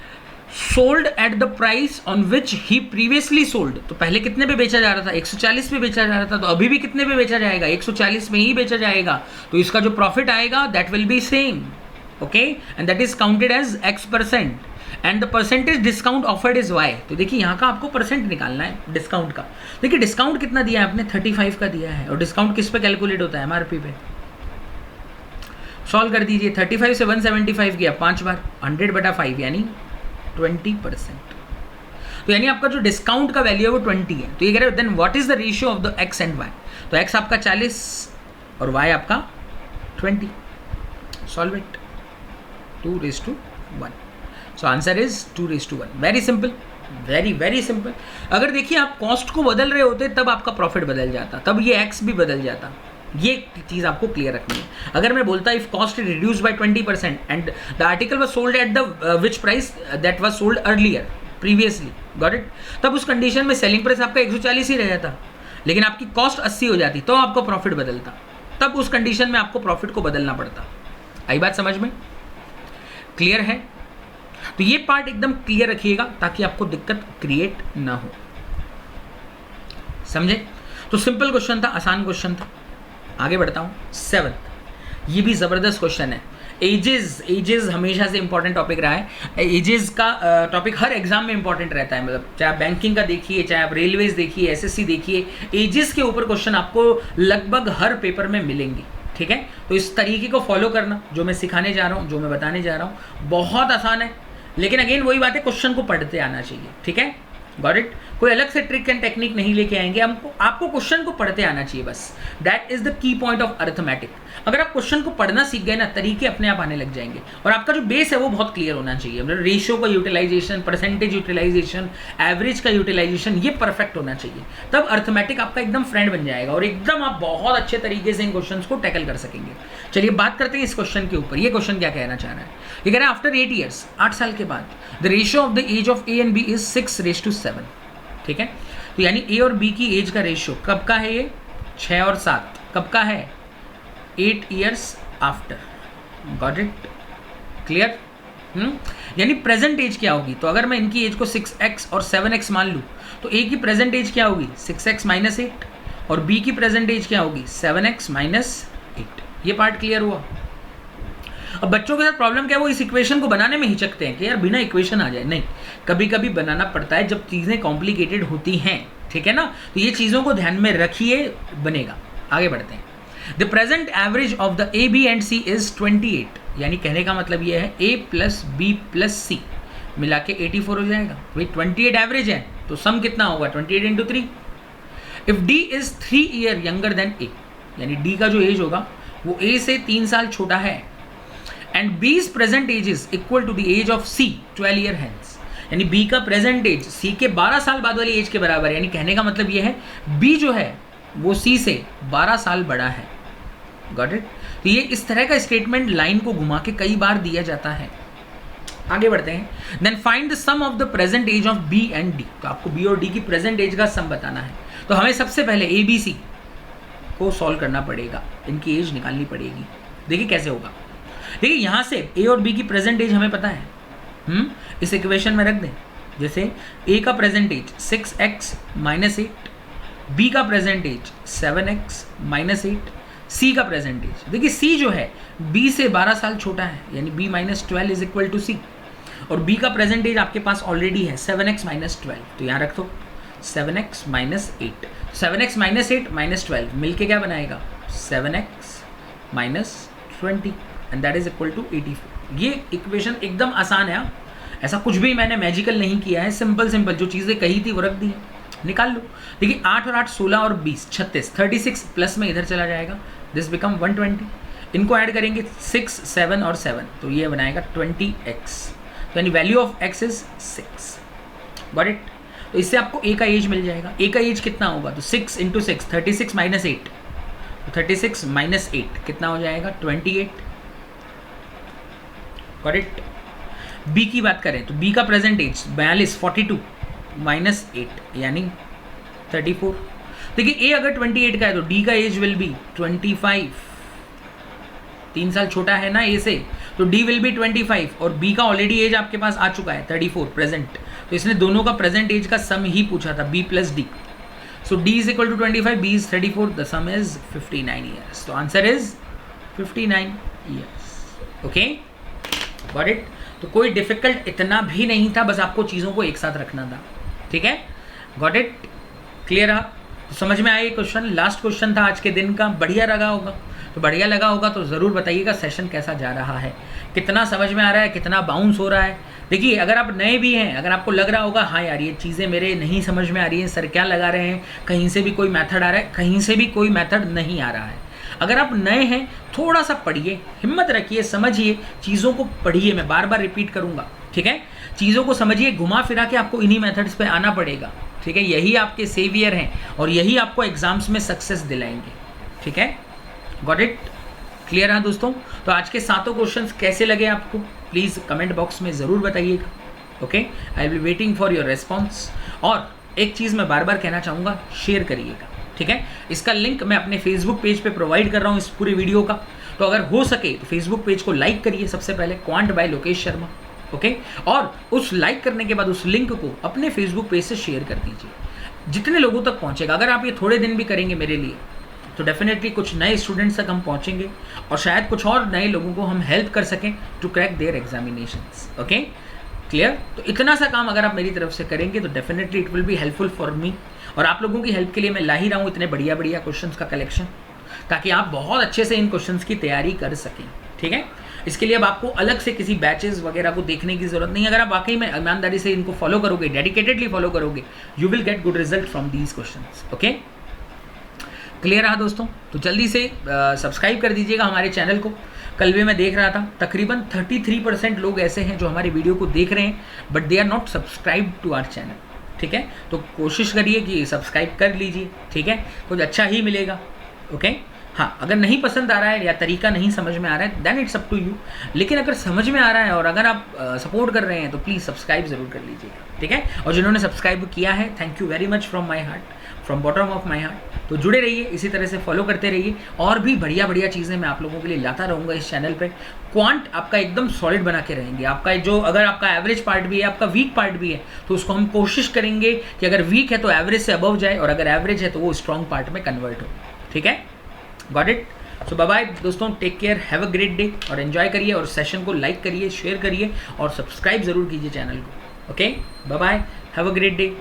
sold at the price on which he previously sold, तो पहले कितने पे बेचा जा रहा था 140 पे बेचा जा रहा था, तो अभी भी कितने पे बेचा जाएगा 140 में ही बेचा जाएगा, तो इसका जो प्रॉफिट आएगा that will be same. Okay, and that is counted as x%, and the percentage discount offered is y। तो देखिए यहाँ का आपको परसेंट निकालना है डिस्काउंट का। देखिए डिस्काउंट कितना दिया है आपने 35 का दिया है, और डिस्काउंट किस पे कैलकुलेट होता है MRP पे। सॉल्व कर दीजिए, 35 से 175 गया 5 बार, 100/5 यानी 20%, तो यानी आपका जो डिस्काउंट का वैल्यू है वो 20 है। तो ये कह रहे हैं then what is the ratio of the x and y, तो x आपका 40 और y आपका 20। Solve it, 2:1, so answer is 2:1। Very simple, very very simple. अगर देखिए आप कॉस्ट को बदल रहे होते तब आपका प्रॉफिट बदल जाता, तब ये एक्स भी बदल जाता। ये चीज़ आपको क्लियर रखनी है। अगर मैं बोलता if cost reduce by 20% and the article was sold at the which price that was sold earlier previously, got it, तब उस कंडीशन में सेलिंग प्राइस आपका 140 ही रह जाता, लेकिन आपकी कॉस्ट 80 हो जाती, तो आपका प्रॉफिट बदलता, तब उस कंडीशन में आपको प्रॉफिट को बदलना पड़ता। आई बात समझ में? क्लियर है? तो ये पार्ट एकदम क्लियर रखिएगा ताकि आपको दिक्कत क्रिएट ना हो। समझे? तो सिंपल क्वेश्चन था, आसान क्वेश्चन था। आगे बढ़ता हूँ, 7th, ये भी ज़बरदस्त क्वेश्चन है। एजेस हमेशा से इंपॉर्टेंट टॉपिक रहा है। एजेस का टॉपिक हर एग्जाम में इंपॉर्टेंट रहता है, मतलब चाहे आप बैंकिंग का देखिए, चाहे आप रेलवेज देखिए, एसएससी देखिए, एजेस के ऊपर क्वेश्चन आपको लगभग हर पेपर में मिलेंगे। ठीक है, तो इस तरीके को फॉलो करना, जो मैं सिखाने जा रहा हूँ, जो मैं बताने जा रहा हूँ, बहुत आसान है, लेकिन अगेन वही बात है, क्वेश्चन को पढ़ते आना चाहिए। ठीक है, गॉट इट? कोई अलग से ट्रिक एंड टेक्निक नहीं लेके आएंगे। हमको आपको क्वेश्चन को पढ़ते आना चाहिए बस, that is the key point of arithmetic. अगर आप क्वेश्चन को पढ़ना सीख गए ना, तरीके अपने आप आने लग जाएंगे। और आपका जो बेस है वो बहुत क्लियर होना चाहिए, मतलब रेशियो का यूटिलाइजेशन, परसेंटेज यूटिलाइजेशन, एवरेज का यूटिलाइजेशन, ये परफेक्ट होना चाहिए। तब अरिथमेटिक आपका एकदम फ्रेंड बन जाएगा और एकदम आप बहुत अच्छे तरीके से इन क्वेश्चंस को टैकल कर सकेंगे। चलिए बात करते हैं इस क्वेश्चन के ऊपर। ये क्वेश्चन क्या कहना चाह रहा है? ये कह रहा है आफ्टर 8 ईयर्स, 8 साल के बाद, the ratio of the age of A and B is 6:7। ठीक है, तो यानी ए और बी की एज का रेशियो कब का है? ये 6 और 7 कब का है? 8 years after. Got it? Clear? यानी प्रेजेंट एज क्या होगी? तो अगर मैं इनकी एज को 6x और 7x मान लूँ तो ए की प्रेजेंट एज क्या होगी? 6x - 8 और बी की प्रेजेंट एज क्या होगी? 7x - 8। ये पार्ट क्लियर हुआ? अब बच्चों के साथ प्रॉब्लम क्या है, वो इस इक्वेशन को बनाने में हिचकते हैं कि यार बिना इक्वेशन आ जाए। नहीं, कभी कभी बनाना पड़ता है जब चीज़ें कॉम्प्लिकेटेड होती हैं। ठीक है ना, तो ये चीज़ों को ध्यान में रखिए, बनेगा। आगे बढ़ते हैं। The present average of the A B and C is 28। यानी कहने का मतलब ये है A plus B plus C मिला के 84 हो जाएगा। भाई 28 एवरेज है तो सम कितना होगा? 28 × 3। If D is 3 year younger than A, यानी डी का जो एज होगा वो ए से 3 साल छोटा है, and B's present age is equal to the age of C 12 year hence. यानी बी का प्रेजेंट एज सी के 12 साल बाद वाली एज के बराबर है। यानी कहने का मतलब ये है बी जो है वो सी से 12 साल बड़ा है। Got it? तो ये इस तरह का स्टेटमेंट लाइन को घुमा के कई बार दिया जाता है। आगे बढ़ते हैं। Then find the sum of the present age of B and D. तो आपको बी और डी की प्रेजेंट एज का सम बताना है। तो हमें सबसे पहले ए बी सी को सॉल्व करना पड़ेगा, इनकी एज निकालनी पड़ेगी। देखिए कैसे होगा। देखिए यहाँ से ए और बी की प्रेजेंट एज हमें पता है, इस इक्वेशन में रख दें। जैसे ए का प्रेजेंट एज 6x - 8, बी का प्रेजेंट एज 7x - 8, सी का प्रेजेंट एज। देखिए सी जो है बी से 12 साल छोटा है, यानी b - 12 इज इक्वल टू सी। और बी का प्रेजेंट एज आपके पास ऑलरेडी है 7x - 12, तो यहाँ रख दो 7x - 8। 7x - 8 - 12 मिलके क्या बनाएगा? 7x - 20 and that is equal to 84। ये इक्वेशन एकदम आसान है। ऐसा कुछ भी मैंने मैजिकल नहीं किया है, सिंपल जो चीज़ें कही थी वो रख दी है, निकाल लो। देखिए 8 और 8 16 और 20 36, 36 प्लस में इधर चला जाएगा, दिस बिकम 120। इनको ऐड करेंगे 6 7 और 7, तो ये बनाएगा 20x। तो यानी value of x is 6। Got it? तो इससे आपको a का एज मिल जाएगा। a का एज कितना होगा? तो 6 × 6 36 - 8, तो 36 - 8 कितना हो जाएगा? 28। Got it? बी की बात करें तो बी का प्रेजेंट एज 42 42 - 8 यानी 34। देखिए ए अगर 28 का है तो डी का एज विल बी 25। 3 साल छोटा है ना ए से, तो डी विल बी 25 और बी का ऑलरेडी एज आपके पास आ चुका है 34 प्रेजेंट। तो इसने दोनों का प्रेजेंट एज का सम ही पूछा था, B plus D. So D is equal to 25, B is 34, the sum is 59 years. तो answer is 59 years. Okay, got it? तो कोई डिफिकल्ट इतना भी नहीं था, बस आपको चीज़ों को एक साथ रखना था। ठीक है, गॉट इट? क्लियर रहा? तो समझ में आया ये क्वेश्चन? लास्ट क्वेश्चन था आज के दिन का। बढ़िया लगा होगा? तो बढ़िया लगा होगा तो ज़रूर बताइएगा सेशन कैसा जा रहा है, कितना समझ में आ रहा है, कितना बाउंस हो रहा है। देखिए अगर आप नए भी हैं, अगर आपको लग रहा होगा हाँ यार ये चीज़ें मेरे नहीं समझ में आ रही हैं, सर क्या लगा रहे हैं, कहीं से भी कोई मेथड आ रहा है, कहीं से भी कोई मेथड नहीं आ रहा है। अगर आप नए हैं थोड़ा सा पढ़िए, हिम्मत रखिए, समझिए, चीज़ों को पढ़िए। मैं बार बार रिपीट करूँगा, ठीक है? चीज़ों को समझिए, घुमा फिरा के आपको इन्हीं मेथड्स पे आना पड़ेगा। ठीक है, यही आपके सेवियर हैं और यही आपको एग्जाम्स में सक्सेस दिलाएंगे। ठीक है, गॉट इट? क्लियर है दोस्तों? तो आज के 7 क्वेश्चंस कैसे लगे आपको, प्लीज़ कमेंट बॉक्स में ज़रूर बताइएगा। Okay, I will be waiting for your response. और एक चीज़ मैं बार बार कहना चाहूँगा, शेयर करिएगा। ठीक है, इसका लिंक मैं अपने फेसबुक पेज पे प्रोवाइड कर रहा हूँ इस पूरी वीडियो का। तो अगर हो सके तो फेसबुक पेज को लाइक करिए सबसे पहले, quant by Lokesh Sharma. Okay, और उस लाइक करने के बाद उस लिंक को अपने फेसबुक पेज से शेयर कर दीजिए, जितने लोगों तक पहुँचेगा। अगर आप ये थोड़े दिन भी करेंगे मेरे लिए तो डेफिनेटली कुछ नए स्टूडेंट्स तक हम पहुँचेंगे और शायद कुछ और नए लोगों को हम हेल्प कर सकें to crack their examinations. Okay, clear? तो इतना सा काम अगर आप मेरी तरफ से करेंगे तो definitely it will be helpful for me. और आप लोगों की हेल्प के लिए मैं ला ही रहा हूँ इतने बढ़िया बढ़िया क्वेश्चंस का कलेक्शन। ताकि आप बहुत अच्छे से इन क्वेश्चंस की तैयारी कर सकें, ठीक है। इसके लिए अब आपको अलग से किसी बैचेस वगैरह को देखने की ज़रूरत नहीं। अगर आप वाकई में ईमानदारी से इनको फॉलो करोगे, डेडिकेटेडली फॉलो करोगे, you will get good result from these questions. Okay, clear रहा दोस्तों? तो जल्दी से सब्सक्राइब कर दीजिएगा हमारे चैनल को। कल भी मैं देख रहा था तकरीबन 33% लोग ऐसे हैं जो हमारे वीडियो को देख रहे हैं but they are not subscribe to our channel, ठीक है। तो कोशिश करिए कि सब्सक्राइब कर लीजिए, ठीक है, कुछ अच्छा ही मिलेगा। ओके, हाँ, अगर नहीं पसंद आ रहा है या तरीका नहीं समझ में आ रहा है then it's up to you, लेकिन अगर समझ में आ रहा है और अगर आप सपोर्ट कर रहे हैं तो प्लीज़ सब्सक्राइब ज़रूर कर लीजिएगा, ठीक है। और जिन्होंने सब्सक्राइब किया है, thank you very much from my heart, from bottom of my heart. तो जुड़े रहिए, इसी तरह से फॉलो करते रहिए, और भी बढ़िया बढ़िया चीज़ें मैं आप लोगों के लिए लाता रहूँगा इस चैनल पे। क्वांट आपका एकदम सॉलिड बना के रहेंगे। आपका जो, अगर आपका एवरेज पार्ट भी है, आपका वीक पार्ट भी है, तो उसको हम कोशिश करेंगे कि अगर वीक है तो एवरेज से अबव जाए, और अगर एवरेज है तो वो स्ट्रॉन्ग पार्ट में कन्वर्ट हो, ठीक है। Got it? So bye bye दोस्तों, take care, have a great day, और एंजॉय करिए, और सेशन को लाइक करिए, शेयर करिए, और सब्सक्राइब ज़रूर कीजिए चैनल को। Okay, bye bye, have a great day.